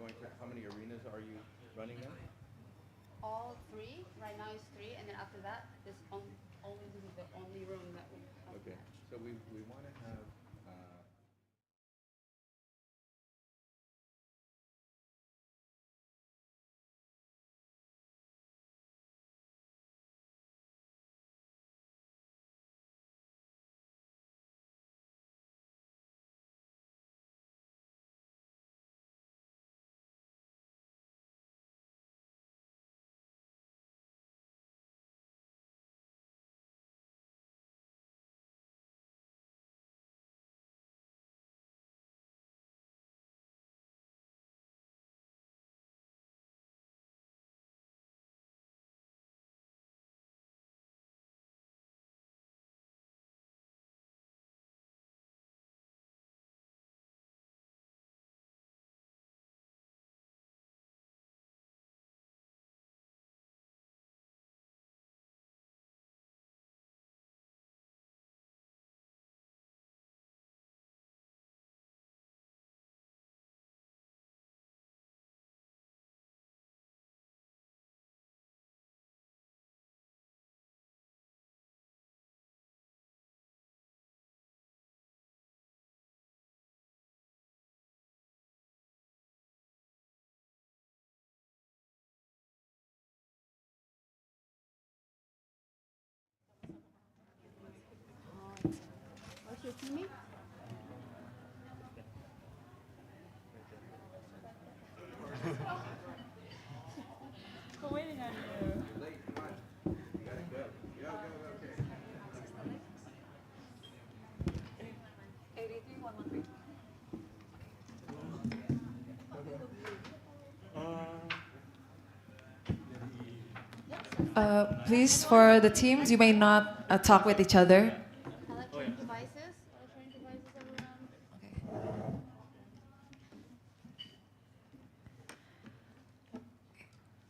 S13: going to, how many arenas are you running now?
S12: All three. Right now is three, and then after that, this only this is the only room that we have.
S13: Okay, so we want to have.
S12: What's your teammate? We're waiting on you.
S1: Please, for the teams, you may not talk with each other.
S12: Electronic devices, everyone.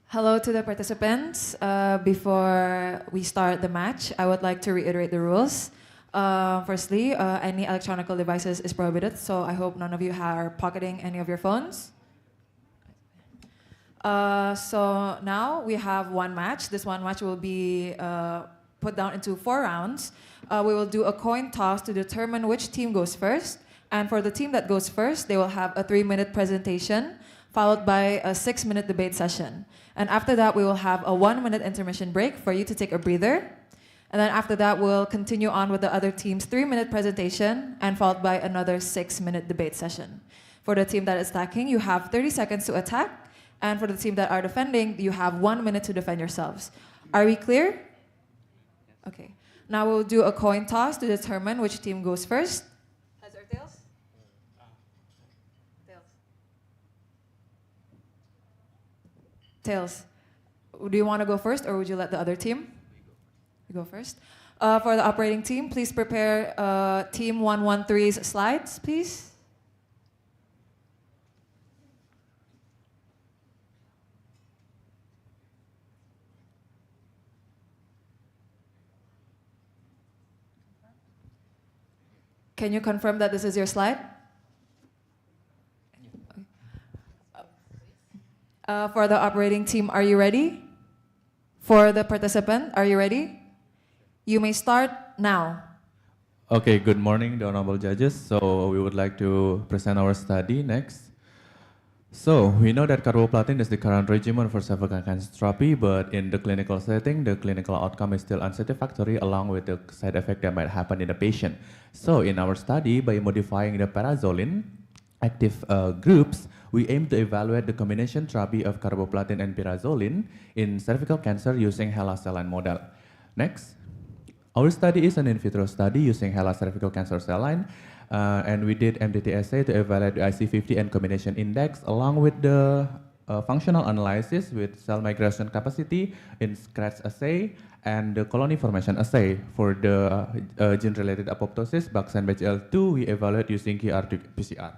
S1: Hello to the participants. Before we start the match, I would like to reiterate the rules. Firstly, any electronic devices is prohibited, so I hope none of you are pocketing any of your phones. So now we have one match. This one match will be put down into 4 rounds. We will do a coin toss to determine which team goes first. And for the team that goes first, they will have a 3-minute presentation, followed by a 6-minute debate session. And after that, we will have a 1-minute intermission break for you to take a breather. And then after that, we'll continue on with the other team's 3-minute presentation, and followed by another 6-minute debate session. For the team that is attacking, you have 30 seconds to attack. And for the team that are defending, you have 1 minute to defend yourselves. Are we clear? Okay. Now we'll do a coin toss to determine which team goes first. Heads or tails? Tails. Tails. Do you want to go first, or would you let the other team? You go first. For the operating team, please prepare Team 113's slides, please. Can you confirm that this is your slide? For the operating team, are you ready? For the participant, are you ready? You may start now.
S13: Okay, good morning, the honorable judges. So we would like to present our study next. So we know that carboplatin is the current regimen for cervical cancer therapy, but in the clinical setting, the clinical outcome is still unsatisfactory along with the side effect that might happen in the patient. So in our study, by modifying the parazoline active groups, we aim to evaluate the combination therapy of carboplatin and pyrazoline in cervical cancer using HeLa cell line model. Next. Our study is an in vitro study using HeLa cervical cancer cell line, and we did MDT assay to evaluate the IC50 and combination index along with the functional analysis with cell migration capacity in scratch assay and the colony formation assay. For the gene-related apoptosis, Baksan BCL2, we evaluate using qRT-PCR.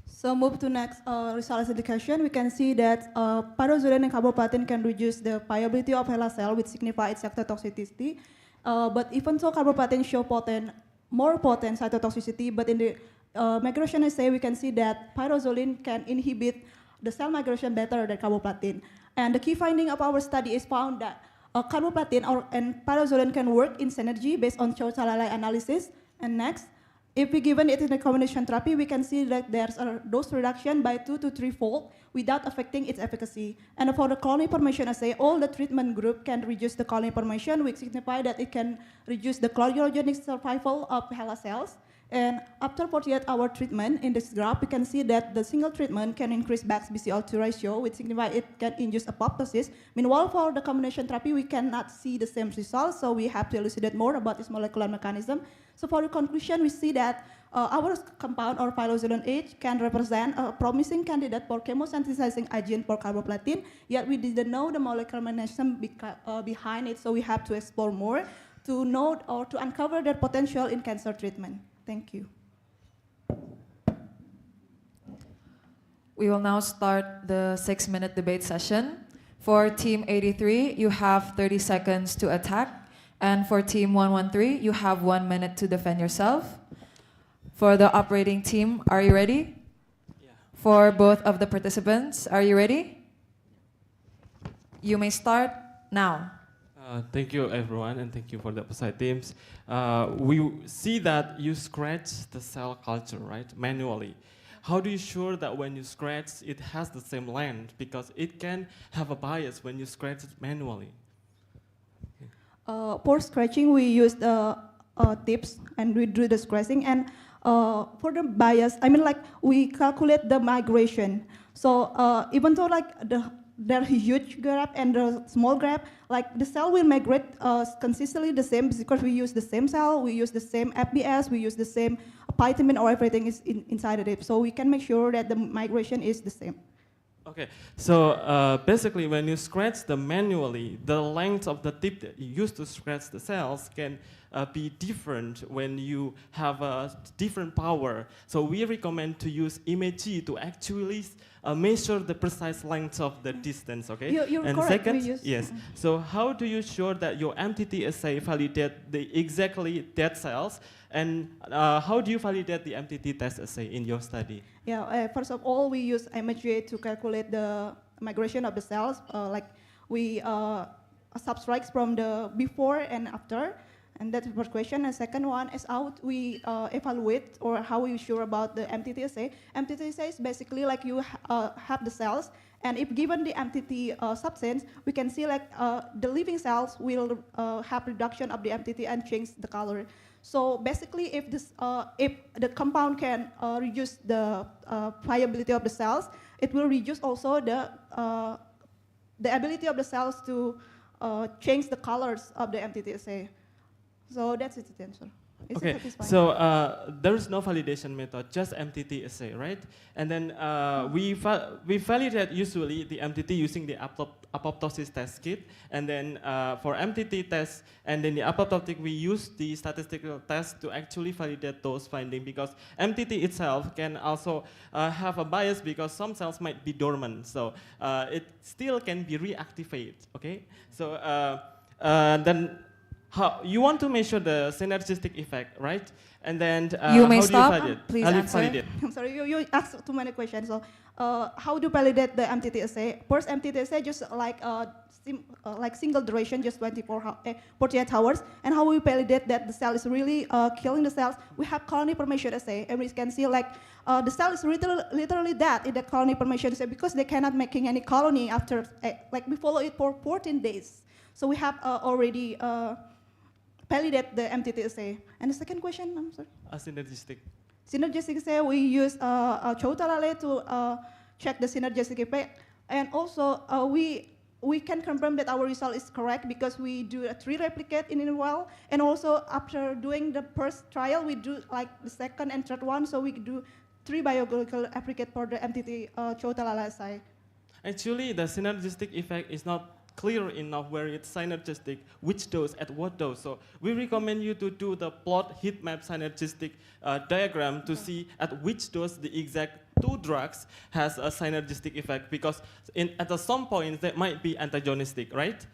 S14: So move to next result indication. We can see that pyrazoline and carboplatin can reduce the viability of HeLa cell, which signifies cytotoxicity. But even so, carboplatin show more potent cytotoxicity. But in the migration assay, we can see that pyrazoline can inhibit the cell migration better than carboplatin. And the key finding of our study is found that carboplatin and parazolen can work in synergy based on Chow-Talalay analysis. And next, if we given it in a combination therapy, we can see that there's a dose reduction by 2 to 3-fold without affecting its efficacy. And for the colony formation assay, all the treatment group can reduce the colony formation, which signifies that it can reduce the chlorogenic survival of HeLa cells. And after 48-hour treatment, in this graph, we can see that the single treatment can increase Bax BCL2 ratio, which signifies it can induce apoptosis. Meanwhile, for the combination therapy, we cannot see the same results, so we have to elucidate more about this molecular mechanism. So for the conclusion, we see that our compound, or phyloxylon H, can represent a promising candidate for chemosynthesizing agent for carboplatin, yet we didn't know the molecular mechanism behind it, so we have to explore more to know or to uncover their potential in cancer treatment. Thank you.
S1: We will now start the 6-minute debate session. For Team 83, you have 30 seconds to attack. And for Team 113, you have 1 minute to defend yourself. For the operating team, are you ready? Yeah. For both of the participants, are you ready? You may start now.
S16: Thank you, everyone, and thank you for the opposite teams. We see that you scratch the cell culture, right, manually. How do you sure that when you scratch, it has the same length? Because it can have a bias when you scratch it manually.
S14: For scratching, we use the tips and we do the scratching. And for the bias, I mean, like, we calculate the migration. So even though there are huge gap and the small gap, like the cell will migrate consistently the same because we use the same cell, we use the same FBS, we use the same vitamin, or everything is inside of it. So we can make sure that the migration is the same.
S16: Okay, so basically when you scratch them manually, the length of the tip that you use to scratch the cells can be different when you have a different power. So we recommend to use imaging to actually measure the precise length of the distance, okay?
S14: You're
S16: and
S14: correct.
S16: second, yes. So how do you sure that your MTT assay validate the exactly that cells? And how do you validate the MTT test assay in your study?
S14: Yeah, first of all, we use MHA to calculate the migration of the cells. Like we subtract from the before and after. And that's the first question. And second one is how we evaluate, or how we sure about the MTT assay. MTT assay is basically like you have the cells, and if given the MTT substance, we can see like the living cells will have reduction of the MTT and change the color. So basically, if the compound can reduce the viability of the cells, it will reduce also the ability of the cells to change the colors of the MTT assay. So that's its answer.
S16: Okay, so there is no validation method, just MTT assay, right? And then we validate usually the MTT using the apoptosis test kit, and then for MTT test and then the apoptotic, we use the statistical test to actually validate those findings, because MTT itself can also have a bias because some cells might be dormant, so it still can be reactivated. Okay, so then. You want to measure the synergistic effect, right? And then
S1: you may
S16: how
S1: stop.
S16: do you validate?
S1: Please
S16: how
S1: answer.
S16: Do you validate?
S14: I'm sorry, you asked too many questions. So how do you validate the MTT assay? First, MTT assay just like single duration, just 48 hours. And how we validate that the cell is really killing the cells? We have colony formation assay, and we can see like the cell is literally dead in the colony formation assay because they cannot making any colony after, like we follow it for 14 days. So we have already validate the MTT assay. And the second question, I'm sorry?
S16: Synergistic.
S14: Synergistic assay, we use Chow-Talalay to check the synergistic effect. And also, we can confirm that our result is correct because we do a 3 replicate in a while. And also, after doing the first trial, we do like the second and third one. So we do 3 biochemical replicate for the MTT Chow-Talalay assay.
S16: Actually, the synergistic effect is not clear enough where it's synergistic, which dose at what dose. So we recommend you to do the plot heat map synergistic diagram to see at which dose the exact 2 drugs has a synergistic effect, because at some point they might be antagonistic, right?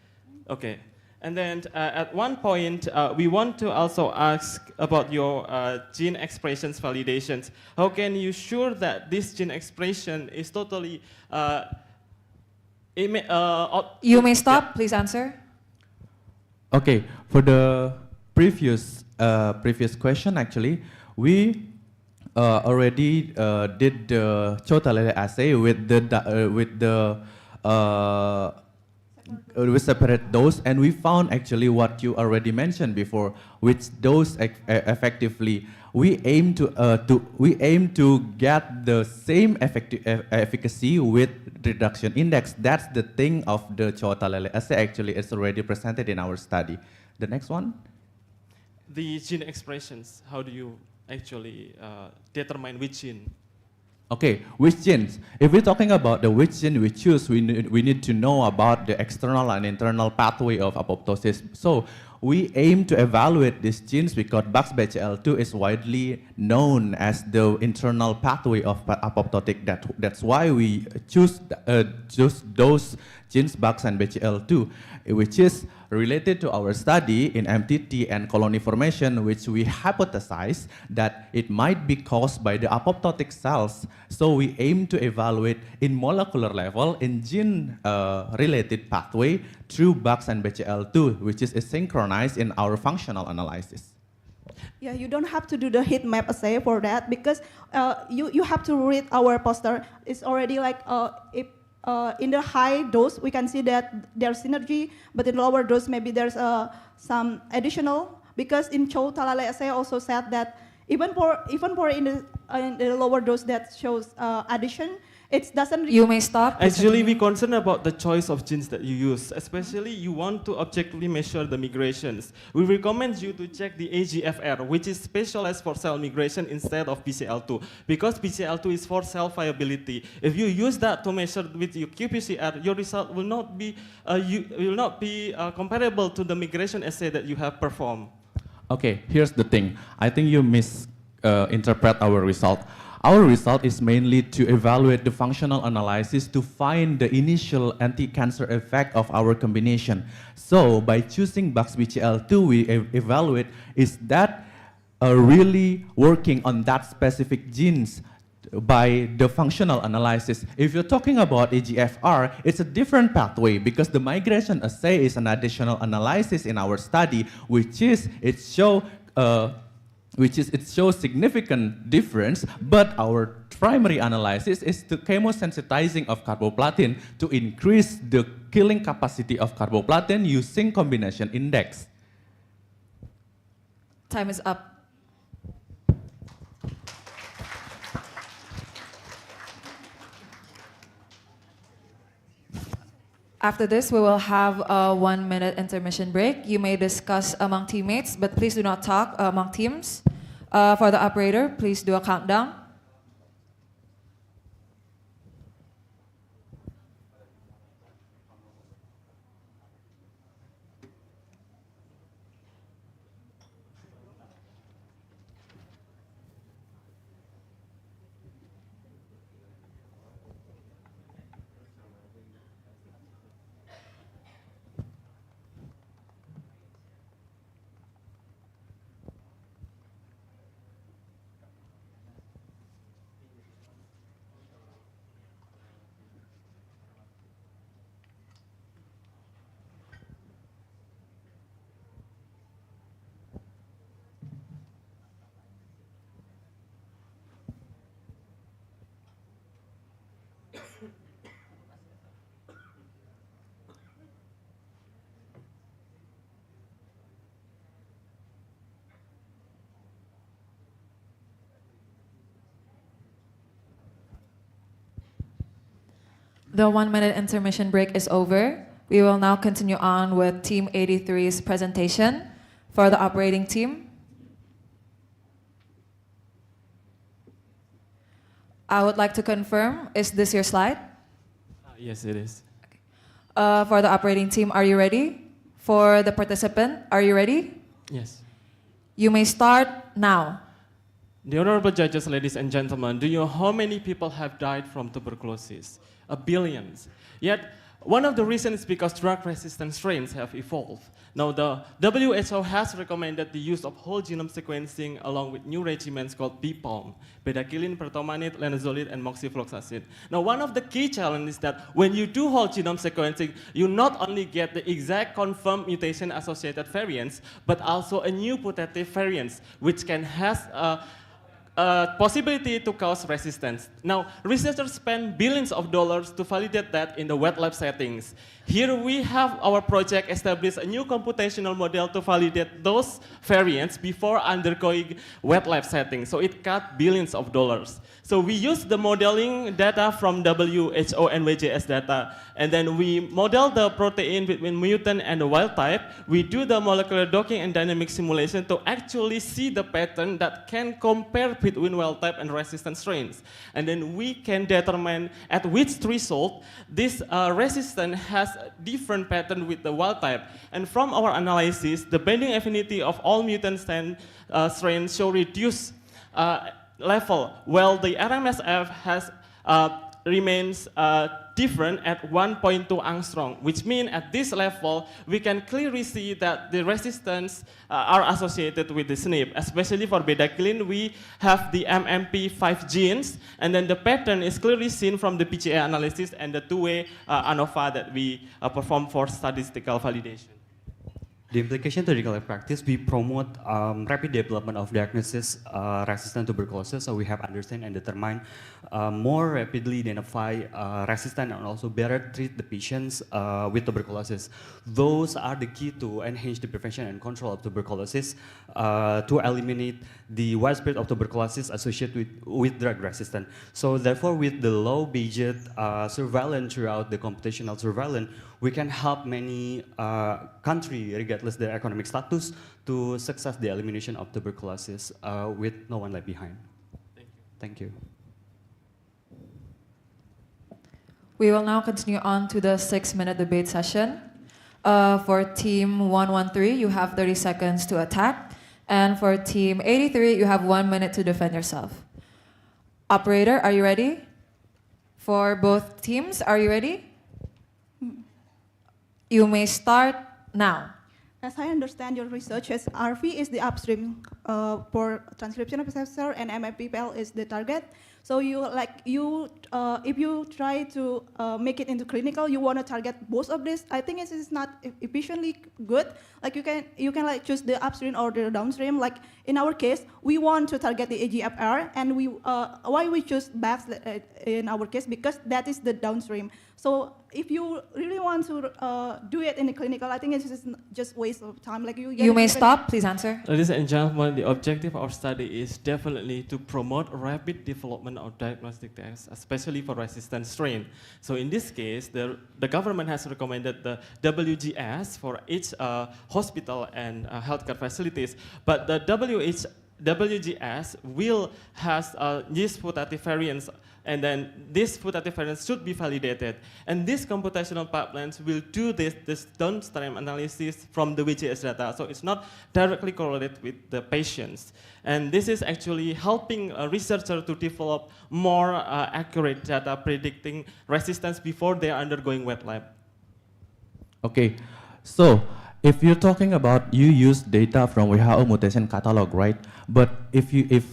S16: Okay. And then at one point, we want to also ask about your gene expressions validations. How can you sure that this gene expression is totally...
S1: you may stop, please answer.
S13: Okay, for the previous question, actually, we already did the totality assay with separate dose, and we found actually what you already mentioned before, which dose effectively we aim to get the same efficacy with reduction index. That's the thing of the totality assay. Actually, it's already presented in our study. The next one.
S16: The gene expressions. How do you actually determine which gene?
S13: Okay, which genes? If we're talking about the which gene we choose, we need to know about the external and internal pathway of apoptosis. So we aim to evaluate these genes because BAX-BCL2 is widely known as the internal pathway of apoptotic. That's why we choose those genes BAX and BCL2, which is related to our study in MTT and colony formation, which we hypothesize that it might be caused by the apoptotic cells. So we aim to evaluate in molecular level in gene-related pathway through BAX and BCL2, which is synchronized in our functional analysis.
S14: Yeah, you don't have to do the heat map assay for that because you have to read our poster. It's already like if in the high dose, we can see that there's synergy, but in lower dose, maybe there's some additional, because in Chow Talale assay also said that even for in the lower dose that shows addition, it doesn't...
S1: You may stop.
S16: Actually, we concern about the choice of genes that you use, especially you want to objectively measure the migrations. We recommend you to check the AGFR, which is specialized for cell migration instead of BCL2, because BCL2 is for cell viability. If you use that to measure with your qPCR, your result will not be comparable to the migration assay that you have performed.
S13: Okay, here's the thing. I think you misinterpret our result. Our result is mainly to evaluate the functional analysis to find the initial anti-cancer effect of our combination. So by choosing BAX-BCL2, we evaluate is that really working on that specific genes by the functional analysis. If you're talking about AGFR, it's a different pathway because the migration assay is an additional analysis in our study, which shows significant difference, but our primary analysis is the chemosensitizing of carboplatin to increase the killing capacity of carboplatin using combination index.
S1: Time is up. After this, we will have a 1-minute intermission break. You may discuss among teammates, but please do not talk among teams. For the operator, please do a countdown. The 1-minute intermission break is over. We will now continue on with Team 83's presentation. For the operating team, I would like to confirm, is this your slide?
S16: Yes, it is.
S1: Okay. For the operating team, are you ready? For the participant, are you ready?
S16: Yes.
S1: You may start now.
S16: The honorable judges, ladies and gentlemen, do you know how many people have died from tuberculosis? Billions. Yet, One of the reasons is because drug-resistant strains have evolved. Now, the WHO has recommended the use of whole genome sequencing along with new regimens called BPOM, bedaquiline, pertomanid, linezolid, and moxifloxacin. Now, one of the key challenges is that when you do whole genome sequencing, you not only get the exact confirmed mutation-associated variants, but also a new putative variants, which can have possibility to cause resistance. Now, researchers spend billions of dollars to validate that in the wet lab settings. Here we have our project establish a new computational model to validate those variants before undergoing wet lab settings. So it cut billions of dollars. So we use the modeling data from WHO and WJS data, and then we model the protein between mutant and the wild type. We do the molecular docking and dynamic simulation to actually see the pattern that can compare between wild type and resistant strains. And then we can determine at which threshold this resistant has a different pattern with the wild type. And from our analysis, the binding affinity of all mutant strains show reduced level, while the RMSF has remains different at 1.2 angstrom, which means at this level, we can clearly see that the resistance are associated with the SNP. Especially for bedaquiline, we have the MMP5 genes, and then the pattern is clearly seen from the PGA analysis and the two-way ANOVA that we perform for statistical validation.
S17: The implication to clinical practice, we promote rapid development of diagnosis resistant tuberculosis, so we have understand and determine more rapidly identify resistant and also better treat the patients with tuberculosis. Those are the key to enhance the prevention and control of tuberculosis to eliminate the widespread of tuberculosis associated with drug resistance. So therefore, with the low budget surveillance throughout the computational surveillance, we can help many countries, regardless their economic status, to success the elimination of tuberculosis with no one left behind. Thank you.
S1: We will now continue on to the 6-minute debate session. For team 113, you have 30 seconds to attack. And for team 83, you have 1 minute to defend yourself. Operator, are you ready? For both teams, are you ready? You may start now.
S14: As I understand your research, as RV is the upstream for transcription of receptor and MMPPL is the target. So if you try to make it into clinical, you want to target both of this. I think it is not efficiently good. Like you can like choose the upstream or the downstream. Like in our case, we want to target the AGFR, and why we choose BAX in our case, because that is the downstream. So if you really want to do it in the clinical, I think it's just waste of time. Like
S1: you may stop. Please answer.
S16: Ladies and gentlemen, the objective of our study is definitely to promote rapid development of diagnostic tests, especially for resistant strain. So in this case, the government has recommended the WGS for each hospital and healthcare facilities, but the WGS will has these putative variants, and then these putative variants should be validated. And these computational pipelines will do this downstream analysis from the WGS data, so it's not directly correlated with the patients. And this is actually helping a researcher to develop more accurate data predicting resistance before they are undergoing wet lab.
S13: Okay, so if you're talking about you use data from WHO mutation catalog, right? But if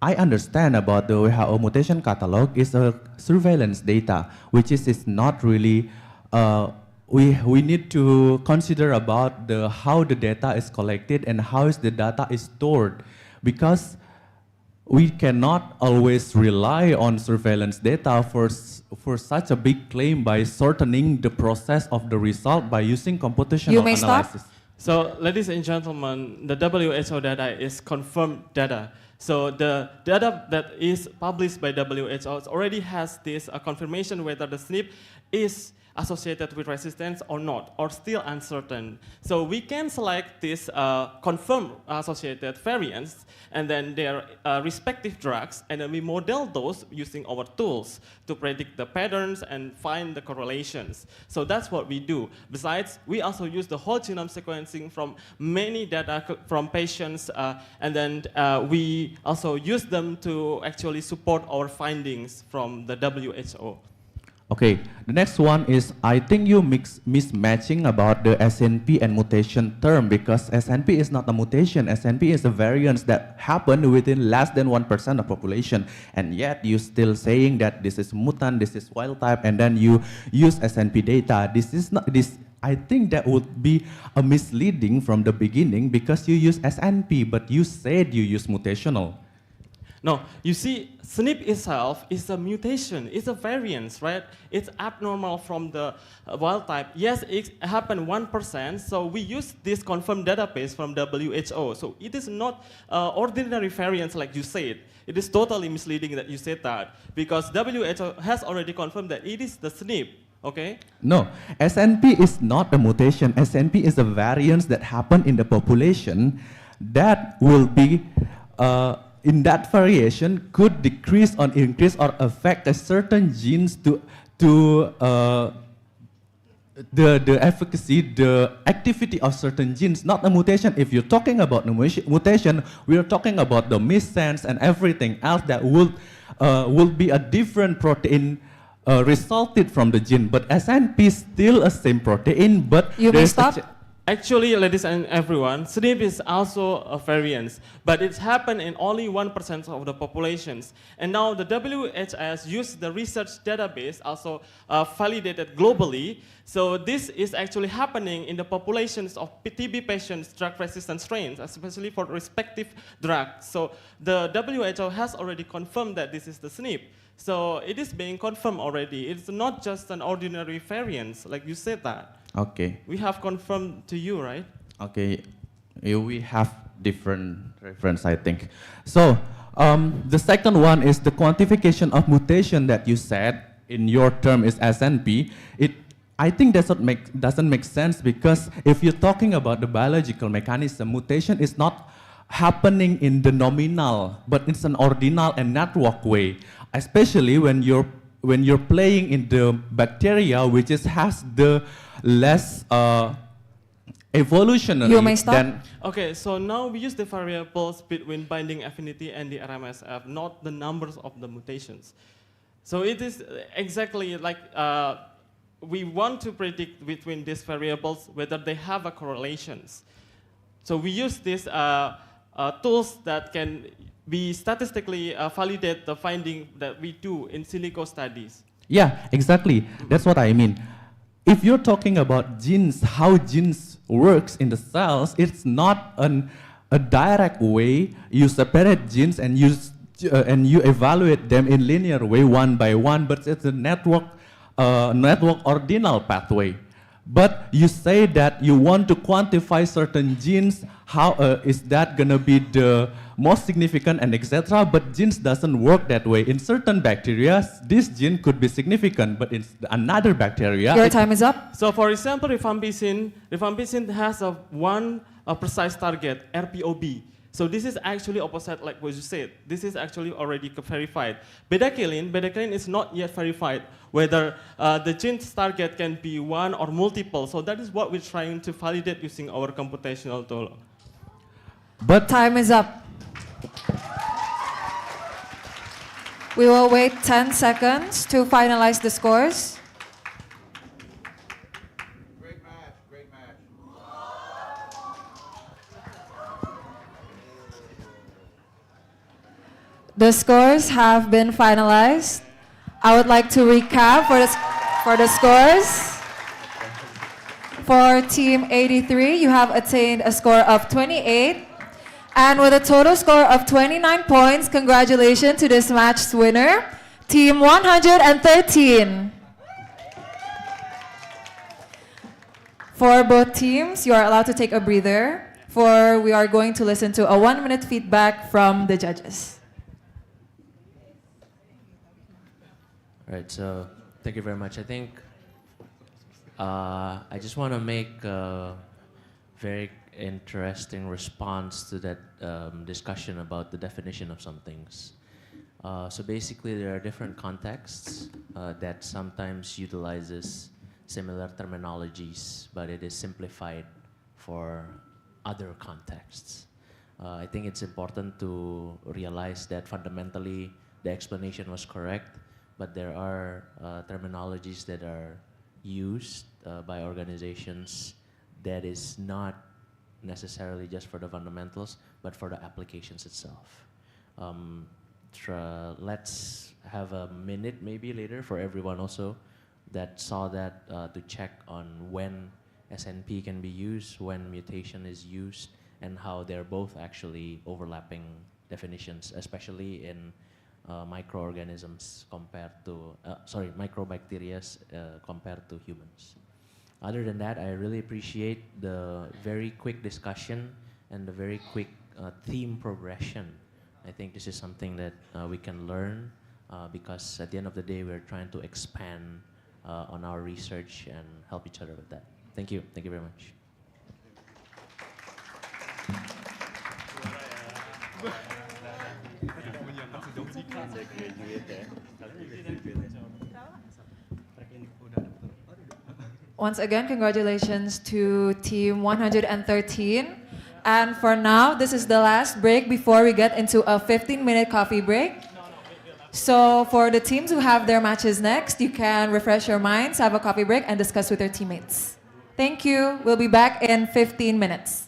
S13: I understand about the WHO mutation catalog is a surveillance data, which is not really, we need to consider about how the data is collected and how is the data is stored, because we cannot always rely on surveillance data for such a big claim by shortening the process of the result by using computational
S1: You may
S13: analysis.
S1: stop.
S16: So, ladies and gentlemen, the WHO data is confirmed data. So the data that is published by WHO already has this confirmation whether the SNP is associated with resistance or not, or still uncertain. So we can select these confirmed associated variants and then their respective drugs, and then we model those using our tools to predict the patterns and find the correlations. So that's what we do. Besides, we also use the whole genome sequencing from many data from patients, and then we also use them to actually support our findings from the WHO.
S13: Okay, the next one is, I think you mismatching about the SNP and mutation term, because SNP is not a mutation. SNP is a variance that happened within less than 1% of population, and yet you still saying that this is mutant, this is wild type, and then you use SNP data. This is not this. I think that would be a misleading from the beginning, because you use SNP, but you said you use mutational.
S16: No, you see, SNP itself is a mutation, it's a variance, right? It's abnormal from the wild type. Yes, it happened 1%, so we use this confirmed database from WHO. So it is not ordinary variance like you said. It is totally misleading that you said that, because WHO has already confirmed that it is the SNP, okay?
S13: No, SNP is not a mutation. SNP is a variance that happened in the population that will be in that variation could decrease or increase or affect a certain genes to the efficacy, the activity of certain genes, not a mutation. If you're talking about mutation, we are talking about the missense and everything else that will be a different protein resulted from the gene. But SNP is still a same protein, but
S1: you may stop.
S16: Actually, ladies and everyone, SNP is also a variance, but it's happened in only 1% of the populations. And now the WHS used the research database, also validated globally. So this is actually happening in the populations of TB patients, drug-resistant strains, especially for respective drugs. So the WHO has already confirmed that this is the SNP. So it is being confirmed already. It's not just an ordinary variance, like you said that.
S13: Okay.
S16: We have confirmed to you, right?
S13: Okay. We have different reference, I think. So the second one is the quantification of mutation that you said in your term is SNP. I think doesn't make sense, because if you're talking about the biological mechanism, mutation is not happening in the nominal, but it's an ordinal and network way, especially when you're playing in the bacteria, which has the less evolutionary
S1: You may stop.
S13: than.
S16: Okay, so now we use the variables between binding affinity and the RMSF, not the numbers of the mutations. So it is exactly like we want to predict between these variables whether they have a correlations. So we use these tools that can be statistically validate the finding that we do in silico studies.
S13: Yeah, exactly. That's what I mean. If you're talking about genes, how genes works in the cells, it's not a direct way. You separate genes and you evaluate them in linear way, one by one, but it's a network ordinal pathway. But you say that you want to quantify certain genes, how is that gonna be the most significant and etc. But genes doesn't work that way. In certain bacteria, this gene could be significant, but in another bacteria.
S1: Your time is up.
S16: So for example, rifampicin has one precise target, RPOB. So this is actually opposite, like what you said. This is actually already verified. Bedaquiline is not yet verified whether the gene's target can be one or multiple. So that is what we're trying to validate using our computational tool.
S13: But
S1: time is up. We will wait 10 seconds to finalize the scores. The scores have been finalized. I would like to recap for the scores. For Team 83, you have attained a score of 28. And with a total score of 29 points, congratulations to this match's winner, Team 113. For both teams, you are allowed to take a breather, for we are going to listen to a 1-minute feedback from the judges.
S7: Right, so thank you very much. I think I just want to make a very interesting response to that discussion about the definition of some things. So basically, there are different contexts that sometimes utilizes similar terminologies, but it is simplified for other contexts. I think it's important to realize that fundamentally the explanation was correct, but there are terminologies that are used by organizations that is not necessarily just for the fundamentals, but for the applications itself. Let's have a minute maybe later for everyone also that saw that to check on when SNP can be used, when mutation is used, and how they're both actually overlapping definitions, especially in microorganisms compared to, microbacteria compared to humans. Other than that, I really appreciate the very quick discussion and the very quick theme progression. I think this is something that we can learn because at the end of the day, we're trying to expand on our research and help each other with that. Thank you. Thank you very much.
S1: Once again, congratulations to team 113. And for now, this is the last break before we get into a 15-minute coffee break. So for the teams who have their matches next, you can refresh your minds, have a coffee break, and discuss with your teammates. Thank you. We'll be back in 15 minutes.